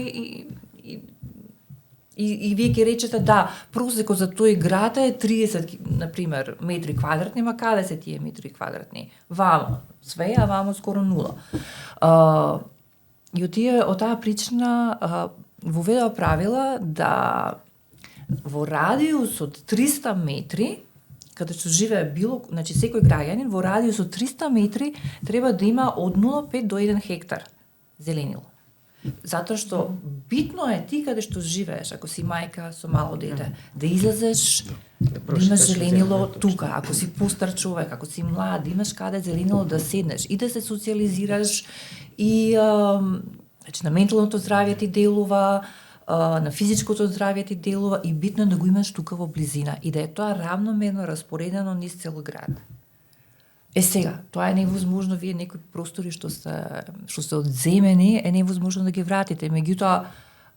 и вие ќе речете да, просекот за тој град е 30 на пример метри квадратни, ма каде се тие метри квадратни? Вамо све, а вамо скоро нула. И од таа причина воведоа правила да во радиус од 300 метри, каде што живее значи секој граѓанин, во радиус од 300 метри треба да има од 0,5 до 1 хектар зеленило. Затоа што битно е ти каде што живееш, ако си мајка со мало дете, да излезеш, да имаш зеленило тука, ако си постар човек, ако си млад, да имаш каде зеленило да седнеш и да се социализираш и значи на менталното здравје ти делува, на физичкото здравје ти делува и битно е да го имаш тука во близина и да е тоа равномерно распоредено низ цел град. Сега, тоа е невозможно, вие некои простори што се одземени, е невозможно да ги вратите. Меѓутоа,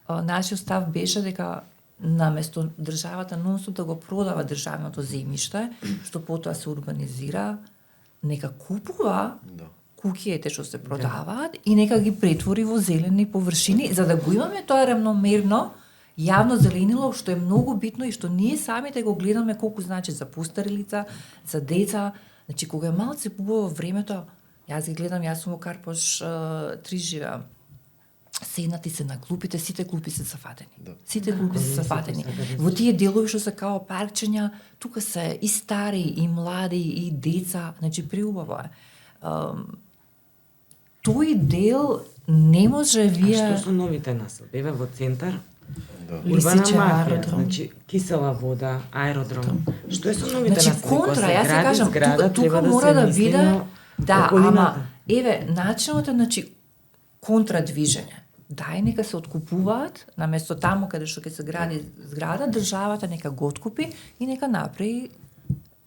нашиот став беше дека наместо државата нонстоп да го продава државното земјиште, што потоа се урбанизира, нека купува куќиите што се продаваат и нека ги претвори во зелени површини, за да го имаме тоа равномерно јавно зеленило, што е многу битно и што ние самите го гледаме колку значи за постари лица, за деца. Значи, кога е малце побаво времето, јас ги гледам, јас сум во Карпош 3 живеам. Седнати се на клупите, сите клупи се зафатени. Сите клупи се зафатени. Во тие делови што се као паркчиња, тука се и стари, и млади, и деца, значи преубаво е. Тој дел не може вие... А што со новите населби? Еве во центар, Лисиче, урбана мафија, аеродром. значи кисела вода, аеродром. Што е со новите Значи, населби? Кога контра, се јас се гради кажам, зграда, тука треба мора се да мисли биде, на да, околината. ама, еве, начинот е, значи, контрадвижење. Дај нека се откупуваат, наместо таму каде што ќе се гради зграда, државата нека го откупи и нека направи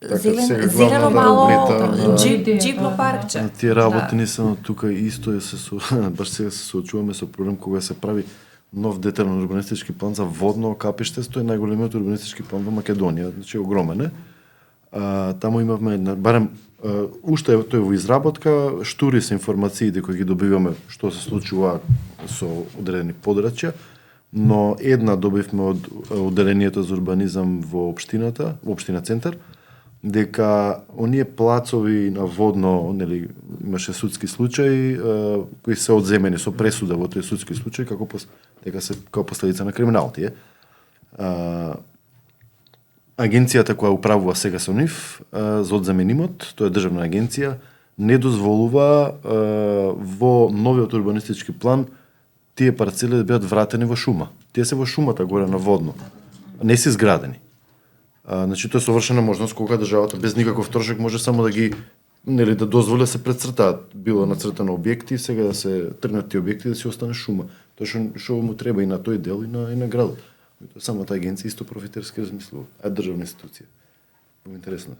Така, зелено сега главно да мало облета, джипно паркче. Тие работи не се тука исто баш сега се соочуваме со проблем кога се прави нов детален урбанистички план за водно капиште, тој е најголемиот урбанистички план во Македонија, значи огромен е. Таму имавме барем уште тој во изработка, штури се информациите кои ги добиваме што се случува со одредени подрачја, но една добивме од одделението за урбанизам во општината, во општина Центар, дека оние плацови на водно, нели, имаше судски случаи кои се одземени со пресуда во тој судски случај дека се како последица на криминал тие. Агенцијата која управува сега со нив за одземенимот, тоа е државна агенција, не дозволува во новиот урбанистички план тие парцели да бидат вратени во шума. Тие се во шумата горе на водно. Не се изградени. Значи тоа е совршена можност кога државата без никаков трошок може само да ги да дозволи да се прецртаат било нацртано објекти, сега да се тргнат тие објекти да се остане шума. Тоа што му треба и на тој дел и на градот. Самата агенција исто профитерски размислува. Државна институција. Много интересно.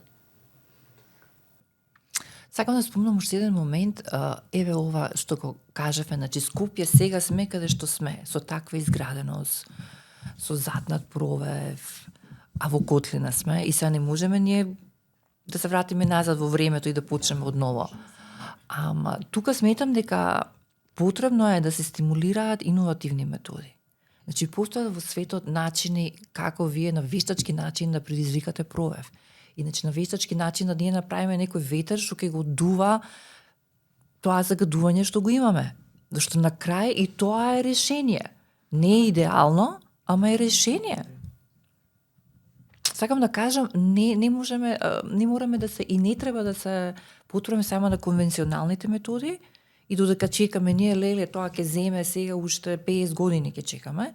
Сакам да спомнам уште еден момент, еве ова што го кажаве, значи Скопје сега сме каде што сме, со таква изграденост, со затнат провев, а во котлина сме и сега не можеме ние да се вратиме назад во времето и да почнеме од ново. Ама тука сметам дека потребно е да се стимулираат иновативни методи. Значи постојат во светот начини како вие на вештачки начин да предизвикате провев. Иначе на вештачки начин да ние направиме некој ветер што ќе го дува тоа загадување што го имаме. Зашто на крај и тоа е решение. Не е идеално, ама е решение. Сакам да кажам, не мораме да се и не треба да се потврдиме само на конвенционалните методи и додека чекаме ние леле тоа ќе земе сега уште 50 години ќе чекаме.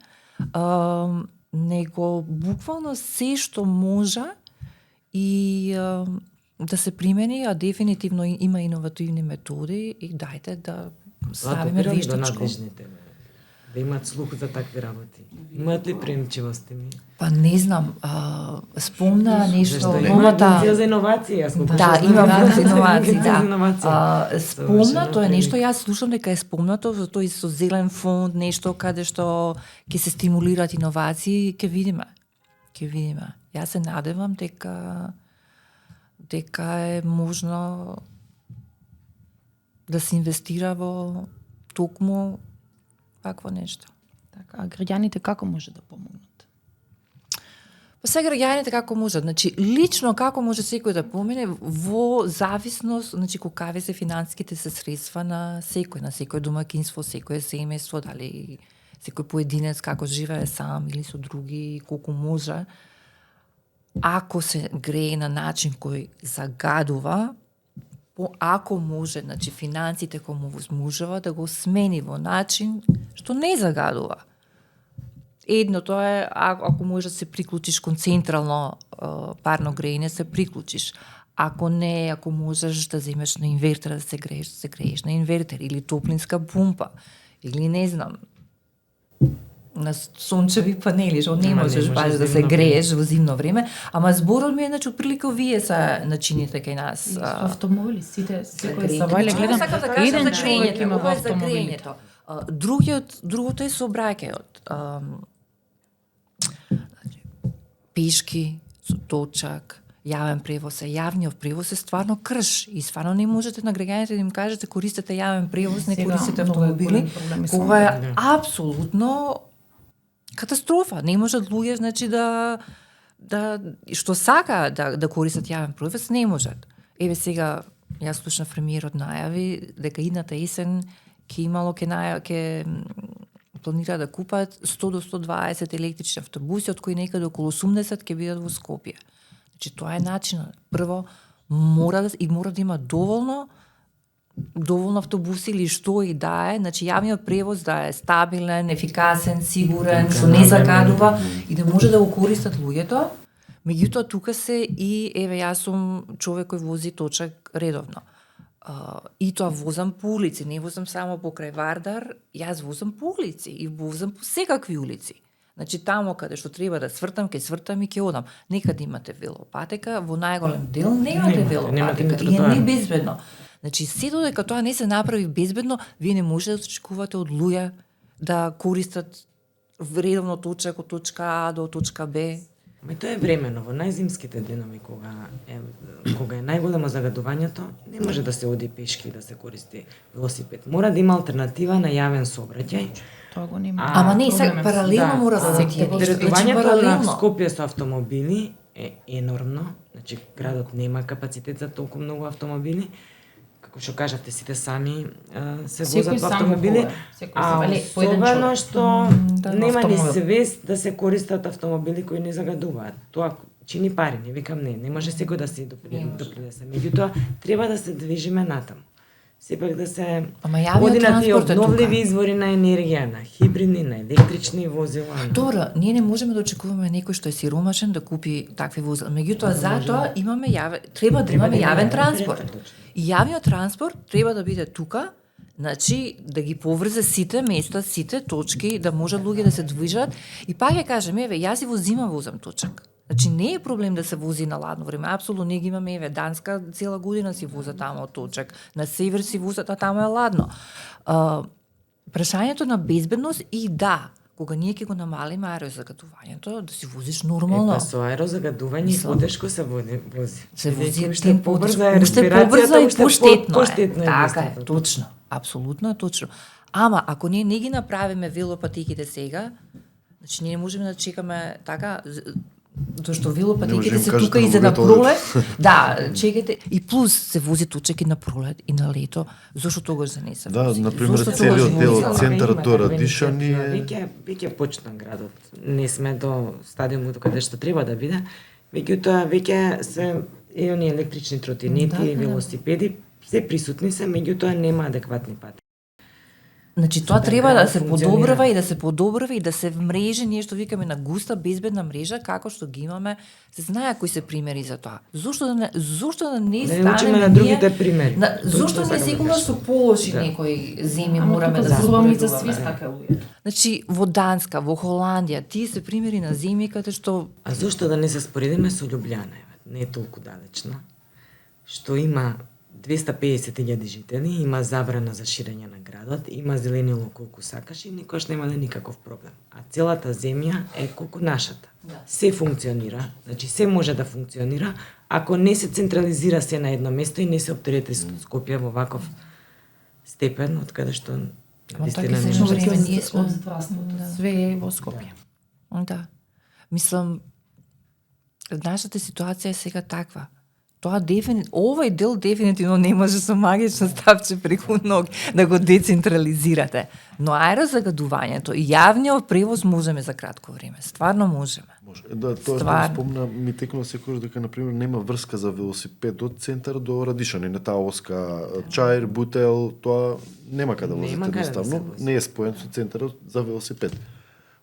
Него буквално се што може и да се примени, а дефинитивно има иновативни методи и дајте да ставиме вештачко. Да имаат слух за такви работи. Имаат ли приемчивости ми? Па не знам, спомна нешто новата агенција за иновации, да, има за иновации, да. Спомна, тоа е нешто јас слушам дека е спомнато за тој со зелен фонд, нешто каде што ќе се стимулираат иновации, ќе видиме. Јас се надевам дека е можно да се инвестира во токму такво нешто. Така, а граѓаните како може да помогнат? Па сега граѓаните како можат, значи лично како може секој да помине во зависност, значи колкави се финансиските се средства на секој домаќинство, секој семејство, дали секој поединец како живее сам или со други, колку може. Ако се грее на начин кој загадува, ако може, значи финансите кои му возможува да го смени во начин што не загадува. Едното е ако може да се приклучиш кон централно парно грејење, се приклучиш. Ако не, ако можеш да земеш на инвертер да се грееш на инвертер или топлинска пумпа или не знам на сончеви панели, што не можеш баш да се грееш во зимно време, ама зборот ми е, значи, отприлика овие са начините кај нас. Автомобили, сите, секој са вале, гледам, еден човек има во автомобилите. Другото е сообраќајот. Пешки, со точак, јавен превоз, јавниот превоз е стварно крш и стварно не можете на граѓаните да им кажете користете јавен превоз, не користите автомобили, кога е апсолутно катастрофа. Не можат луѓе, значи, да што сака да користат јавен превоз, не можат. Еве сега, јас слушнав премиерот најави дека идната есен ќе планира да купат 100 до 120 електрични автобуси, од кои некаде околу 80 ќе бидат во Скопје. Значи тоа е начинот. Прво мора да има доволно автобуси или што и да е, значи јавниот превоз да е стабилен, ефикасен, сигурен, што не загадува и да може да го користат луѓето. Меѓутоа тука се и еве јас сум човек кој вози точак редовно. И тоа возам по улици, не возам само покрај Вардар, јас возам по улици и возам по секакви улици. Значи таму каде што треба да свртам, ќе свртам и ќе одам. Некаде имате велопатека, во најголем дел немате велопатека и е небезбедно. Значи се додека тоа не се направи безбедно, вие не можете да очекувате од луѓе да користат редовно точак од точка А до точка Б. Ме тоа е времено, во најзимските денови кога е најголемо загадувањето, не може да се оди пешки и да се користи велосипед. Мора да има алтернатива на јавен сообраќај. Тоа го нема. Ама не, сега паралелно мора да се Теретувањето на Скопје со автомобили е енормно. Значи градот нема капацитет за толку многу автомобили. како што кажавте, сите сами се Секој возат во сам автомобили, го хода, секој сам, али по еден особено човек. што да, нема ни автомобил. свест да се користат автомобили кои не загадуваат. Тоа чини пари, не викам не може секој да се допринесе. Меѓутоа, треба да се движиме натаму. Сепак да се Ама јавниот оди на тие транспорт е обновливи тука. извори на енергија, на хибридни, на електрични возила. Добро, ние не можеме да очекуваме некој што е сиромашен да купи такви возила. Меѓутоа, затоа имаме треба да имаме јавен транспорт. И јавниот транспорт треба да биде тука, значи да ги поврзе сите места, сите точки, да можат луѓе да се движат. И пак ја кажем, еве, јас и во зима возам точак. Значи не е проблем да се вози на ладно време, апсолутно не ги имаме, еве, Данска цела година си воза тамо од точак, на север си возат, а тамо е ладно. Прашањето на безбедност и да, кога ние ќе го намалиме аерозагадувањето, да си возиш нормално. Па со аерозагадување и потешко се вози. Се вози уште побрза е уште респирацијата, побрза и уште поштетно е. поштетно Така е, вистото. точно. Апсолутно е точно. Ама ако ние не ги направиме велопатиките сега, значи ние не можеме да чекаме така тоа што велопатиките можем се кажете тука на и за на луѓето пролет. Да, чекайте. И плюс се вози точек и на пролет и на лето. Зошто тогаш да не се Да, вози? например, Зошто целиот тогаш не дел вози? од центарот до Радишани е... Веќе почна градот. Не сме до стадиумот каде што треба да биде. Меѓутоа веќе се и они електрични тротинети, Да. велосипеди, се присутни се, меѓутоа нема адекватни пати. Значи тоа Да, треба да градот се функционира. подобрува и да се вмрежи ние што викаме на густа безбедна мрежа како што ги имаме. Се знае кои се примери за тоа. Зошто да не Не станеме учиме на ние- другите примери. Зошто не секогаш со полоши Да. некои земји Ама мораме тука да зборуваме и за споредуваме? сви така луѓе. Значи во Данска, во Холандија, тие се примери на земји каде што А зошто да не се споредиме со Љубљана, еве, не е толку далечна, што има 250.000 жители, има забрана за ширење на градот, има зеленило колку сакаш и никош немале никаков проблем. А целата земја е колку нашата. Се функционира, значи се може да функционира, ако не се централизира се на едно место и не се оптерети Скопје во ваков степен, од каде што навистина така не се може време да ние се... сме- од здравството, све е во Скопје. да. Мислам нашата ситуација е сега таква. Тоа овој дел дефинитивно не може со магично стапче преку ноги да го децентрализирате. Но аерозагадувањето и јавниот превоз можеме за кратко време. Стварно можеме. Може. Да, тоа што Стварно. спомна, ми текнува секогаш дека на пример нема врска за велосипед од центар до Радишани, на таа оска чаир, бутел, тоа нема каде да Нема возите каде да се едноставно, вози. не е споен со центарот за велосипед.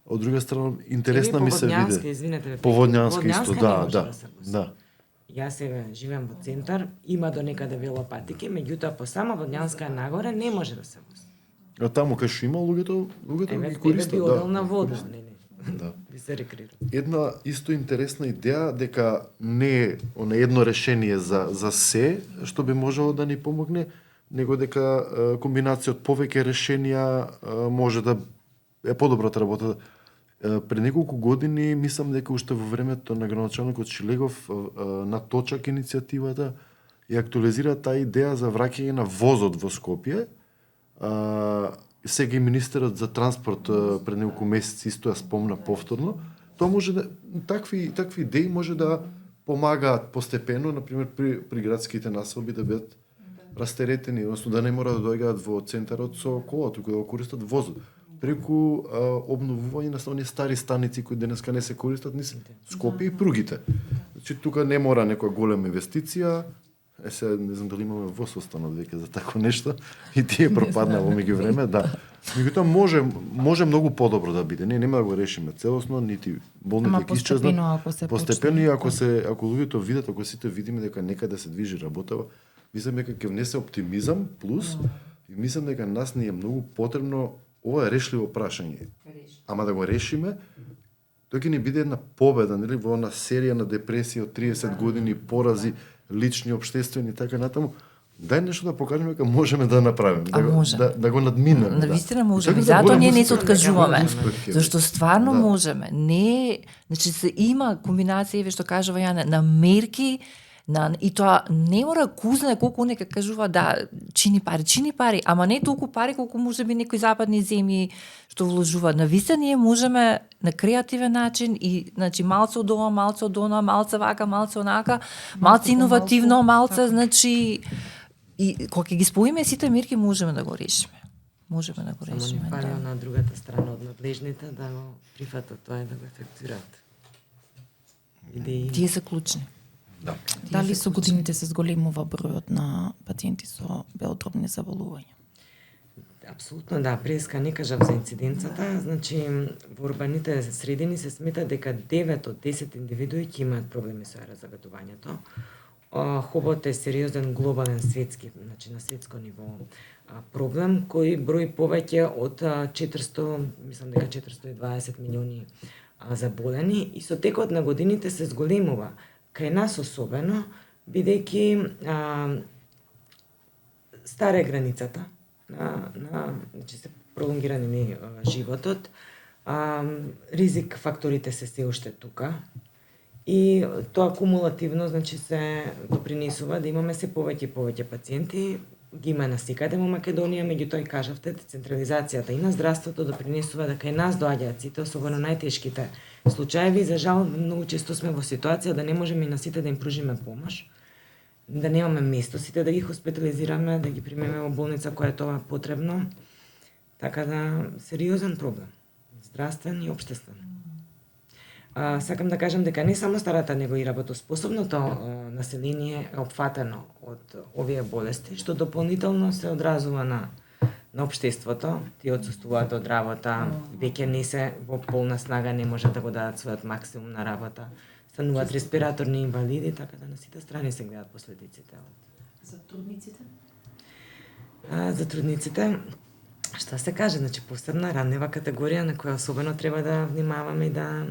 Од друга страна, интересна ми се Поводњанска, виде. извинете, Поводњанска исто, Поводњанска не да, може да. се вози. Да. Јас сега живеам во центар, има до некаде велопатики, меѓутоа по сама Водњанска нагоре не може да се вози. А таму кај што има луѓето Еве ги би користат, одел да. на вода, не. Да. Би се рекреира. Една исто интересна идеја дека не е оне едно решение за се што би можело да ни помогне, него дека комбинација од повеќе решенија може да е подобрата работа. Пред неколку години мислам дека уште во времето на градоначалникот Шилегов на Точак иницијативата ја актуализира таа идеја за враќање на возот во Скопје. Сега и министерот за транспорт пред неколку месеци исто ја спомна повторно. Тоа може да такви идеи може да помагаат постепено, на пример при градските населби да бидат растеретени, односно да не мора да доаѓаат во центарот со кола, туку да го користат возот. Преку обновување на оние стари станици кои денеска не се користат низ Скопје и пругите. Значи тука не мора некоја голема инвестиција. Се не знам дали имаме воз останат веќе за такво нешто и тие пропадна во меѓувреме, да. Меѓутоа може многу подобро да биде. Не нема да го решиме целосно, нити болните Ама ќе исчезнат. постепено ако се Постепено почне, и ако луѓето видат, ако сите видиме дека некаде се движи работа, мислам дека ќе внесе оптимизам плюс и мислам дека нас ни е многу потребно ова е решливо прашање. Ама да го решиме, тоа ќе ни биде една победа, нели, во една серија на депресија од 30 години, порази лични, општествени и така натаму. Дај нешто да покажеме дека можеме да направиме, А можеме. да го надминеме. Навистина Да. можеме. Така да Затоа голем ние не успех. се откажуваме. Голем успех ќе Зашто биде. стварно Да. можеме. Не, значи се има комбинација, еве што кажува Јане, на мерки, и тоа не мора кузне колку нека кажува да чини пари, ама не толку пари колку можеби некои западни земји што вложуваат. Навистина ние можеме на креативен начин и значи малце од ова, малце од она, малце вака, малце онака, малце иновативно, малце значи И кога ќе ги споиме сите мерки можеме да го решиме. Можеме да го Само решиме. ни фали на другата страна од надлежните да го прифатат тоа и да го ефектуират. Идеи. Тие се клучни. Да. Дали со годините се зголемува бројот на пациенти со белодробни заболувања? Апсолутно да, преска не кажав за инциденцата, значи во урбаните средини се смета дека 9 од 10 индивидуи ќе имаат проблеми со аерозагадувањето. Хобот е сериозен глобален светски, значи на светско ниво проблем кој брои повеќе од 400, мислам дека 420 милиони заболени и со текот на годините се зголемува. Кај нас особено, бидејќи стара е границата значи се пролонгирани животот, ризик факторите се уште тука и тоа кумулативно значи се допринесува да имаме се повеќе и повеќе пациенти, ги има насекаде во Македонија, меѓутоа и кажавте, централизацијата и на здравството допринесува да кај нас доаѓаат сите, особено најтешките случаеви. За жал, многу често сме во ситуација да не можеме и на сите да им пружиме помош, да немаме место сите да ги хоспитализираме, да ги примеме во болница која е тоа потребно. Така да, сериозен проблем, здравствен и општествен. Сакам да кажам дека не само старата, него и работоспособното население е опфатено од овие болести, што дополнително се одразува на општеството. Тие отсуствуваат од работа, веќе не се во полна снага, не можат да го дадат својот максимум на работа. Стануваат респираторни инвалиди, така да на сите страни се гледат последиците. За трудниците? За трудниците, што се каже, значи посебна ранева категорија на која особено треба да внимаваме и да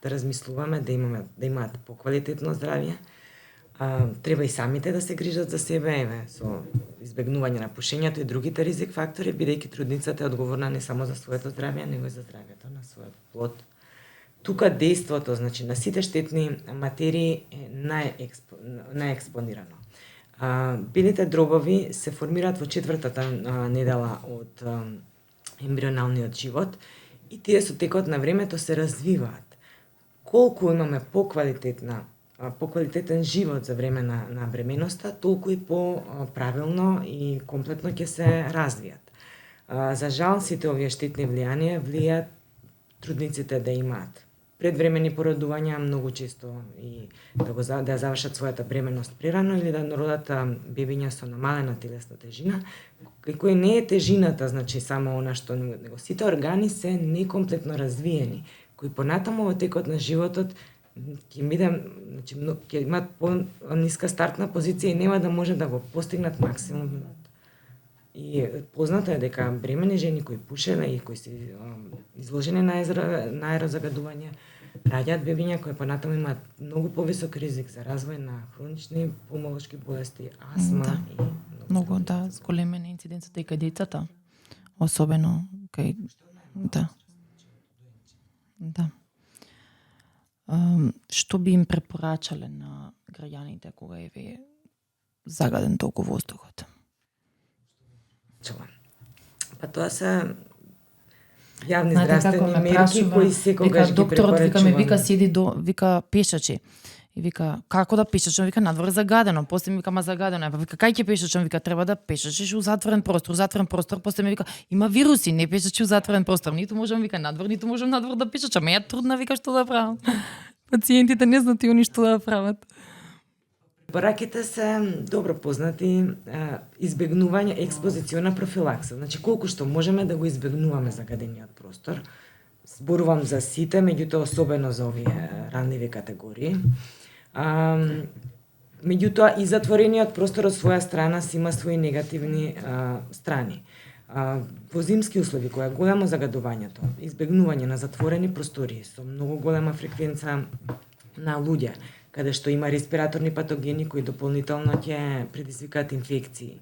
размислуваме, да имаат поквалитетно здравје. Треба и самите да се грижат за себе, со избегнување на пушењето и другите ризик фактори, бидејќи трудницата е одговорна не само за своето здравје, него и за здравјето на својот плод. Тука дејството, значи, на сите штетни материи е најекспонирано. Белите дробови се формираат во 4-та недела од ембрионалниот живот и тие со текот на времето се развиваат. Колку имаме поквалитетен живот за време на бременоста, толку и по-правилно и комплетно ќе се развијат. За жал, сите овие штетни влијаат трудниците да имаат предвремени породувања, многу често и да завршат својата бременност прерано или да родат бебиња со намалена телесна тежина, кој не е тежината, значи само она што него сите органи се некомплетно развиени, кои понатаму во текот на животот ќе имаат по-ниска стартна позиција и нема да може да го постигнат максимумот. И познато е дека бремени жени кои пушеле и кои се изложени на аерозагадување раѓаат бебиња кои понатаму имаат многу повисок ризик за развој на хронични пулмолошки болести, астма и многу зголемена инциденцата и кај децата, особено кај што би им препорачале на граѓаните кога е загаден толку воздухот? Па тоа се јавни здравствени мерки кои секогаш ги докторот препорачуваме. вика седи вика пешачи. И вика како да пешачам, вика надвор е загадено, после ми вика ма загадено е, па вика кај ќе пешачам, вика треба да пешачиш у затворен простор, после ми вика има вируси, не пешачи у затворен простор, ниту можам вика надвор, ниту можам надвор да пешачам, ја трудна вика што да правам. Пациентите не знаат и они што да прават. Препораките се добро познати, избегнување експозициона профилакса. Значи колку што можеме да го избегнуваме загадениот простор. Зборувам за сите, меѓутоа особено за овие ранливи категории. Меѓутоа и затворениот простор од своја страна си има своји негативни страни. Во зимски услови, која е големо загадувањето, избегнување на затворени простории со многу голема фреквенца на луѓе, каде што има респираторни патогени кои дополнително ќе предизвикаат инфекции.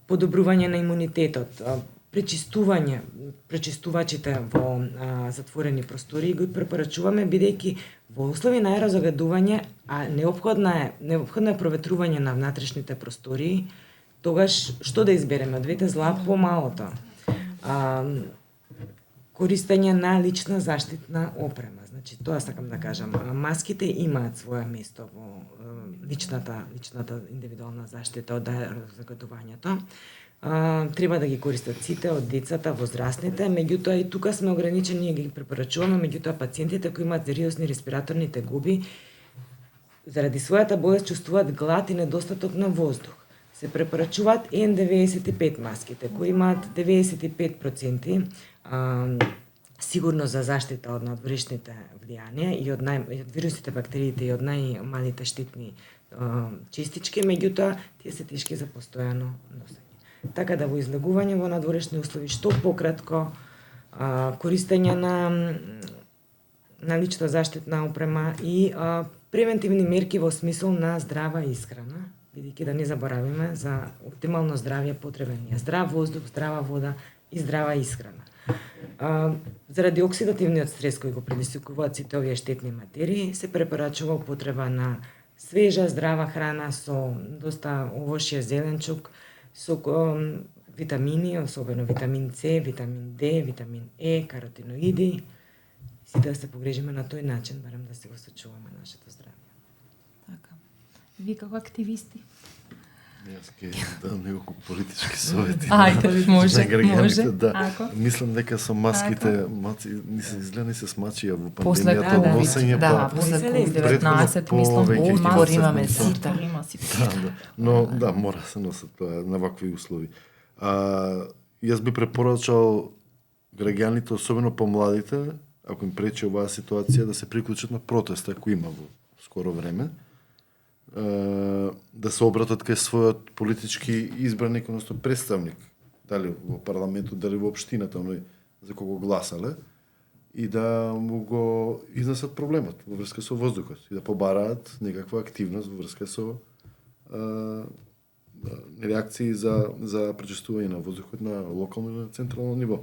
Подобрување на имунитетот, пречистувачите во затворени простории ги препорачуваме бидејќи во услови на аерозагадување, неопходно е проветрување на внатрешните простории, тогаш што да избереме од двете зла помалото. користење на лична заштитна опрема. Значи, тоа сакам да кажам. Маските имаат своја место во личната индивидуална заштита од загадувањето. Треба да ги користат сите, од децата, возрастните, меѓутоа и тука сме ограничени и ги препорачуваме, меѓутоа пациентите кои имаат сериозни респираторни тегуби, заради својата болест чувствуваат глад и недостаток на воздух. Се препорачуваат N95 маските, кои имаат 95% сигурно за заштита од надворешните влијанија и од вирусите, бактериите и од најмалите штитни честички, меѓутоа тие се тешки за постојано носење. Така да во излегување во надворешни услови што пократко, користење на лична заштитна опрема и превентивни мерки во смисол на здрава исхрана, бидејќи да не заборавиме за оптимално здравје потребен е здрав воздух, здрава вода и здрава исхрана. Заради оксидативниот стрес кој го предизвикуваат сите овие штетни материи, се препорачува употреба на свежа, здрава храна со доста овошје, зеленчук, со витамини, особено витамин С, витамин Д, витамин Е, каротиноиди. Сите да се погрежиме на тој начин, барем да се го сочуваме нашето здравје. Така. Ви како активисти? Јас ќе дам неколку политички совети. Ајде, може, на граѓаните, може. да. Ако? Мислам дека со маските, ни се изгледа се смачија во После пандемијата, носење после претходно COVID-19, мислам, повеќе ги отпор носат имаме на тоа. сите. Има сите. Да. Но да, мора се носат тоа на вакви услови. Јас би препорачал граѓаните, особено помладите, ако им пречи оваа ситуација, да се приклучат на протест, ако има во скоро време, да се обратат кај својот политички избраник, односно представник, дали во парламентот, дали во општината, оној за кого гласале, и да му го изнесат проблемот во врска со воздухот и да побараат некаква активност во врска со реакции за пречистување на воздухот на локално и на централно ниво.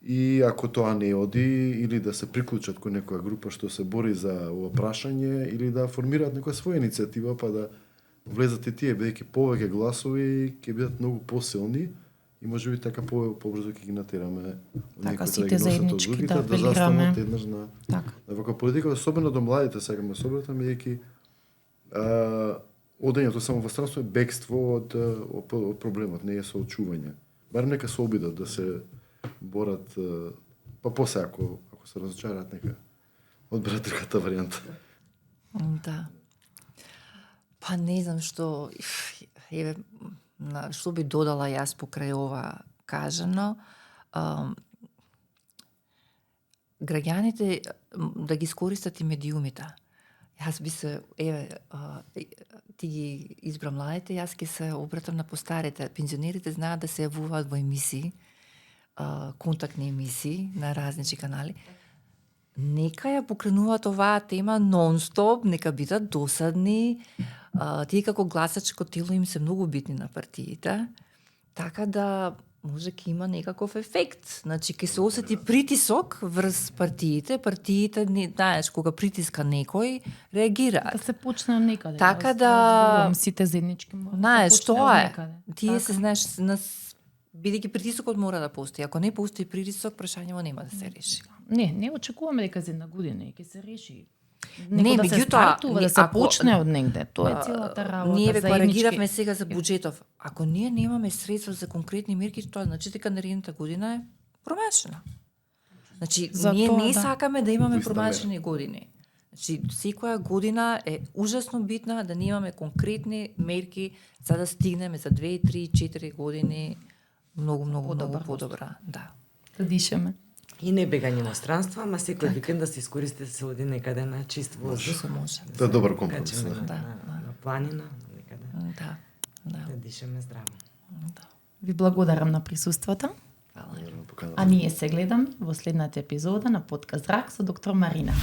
И ако тоа не оди, или да се приклучат кој некоја група што се бори за ова прашање, или да формираат некоја своја иницијатива, па да влезат и тие, бидејќи повеќе гласови ќе бидат многу посилни и можеби така побрзо ќе ги натераме Така, некои сите да ги носат од заеднички другите, да да апелираме. застанат еднаш на Така. ваква политика, особено до младите, сакаме особено, бидејќи одењето само во странство е бегство од проблемот, не е соочување. Барем нека се обидат да се борат, па после ако се разочараат, нека одберат другата варијанта. Да. Па не знам што што би додала јас покрај ова кажано. Граѓаните да ги искористат и медиумите. Јас би се, ти ги избра младите, јас ќе се обратам на постарите. Пензионерите знаат да се јавуваат во емисии, контактни емисии на различни канали. Нека ја покренуваат оваа тема нон-стоп, нека бидат досадни. Тие како гласачко тело им се многу битни на партиите, така да може ќе има некаков ефект. Значи, ќе се осети притисок врз партиите, не, знаеш, кога притиска некој, реагираат. Да се почне од некаде. Така Јас да- зборувам, сите заеднички мора Знаеш, да се почне тоа од е. некаде. Тие Така. се, знаеш, бидејќи притисокот мора да постои. Ако не постои притисок, прашањето нема да се реши. Не очекуваме дека за една година ќе се реши. Не, Неко да се меѓутоа, стартува, да се ако- почне од негде. Тоа е целата работа. Ние ве заеднички. коригиравме сега за буџетов. Ако ние немаме средства за конкретни мерки, тоа значи дека наредната година е промашена. Значи, За ние тоа, не да. сакаме да имаме Во иста промашени години. Значи, секоја година е ужасно битна да не имаме конкретни мерки за да стигнеме за 2, 3, 4 години многу подобра. Да. Да дишеме. И не бегање во странство, ама секој викенд да се искористи да се оди некаде на чист воздух. Се може. Тоа е добар компромис. Качиме Да. на планина, некаде. Да. Да. Да дишеме здраво. Ви благодарам на присуството, Фала. а ние се гледаме во следната епизода на подкаст Зрак со доктор Марина.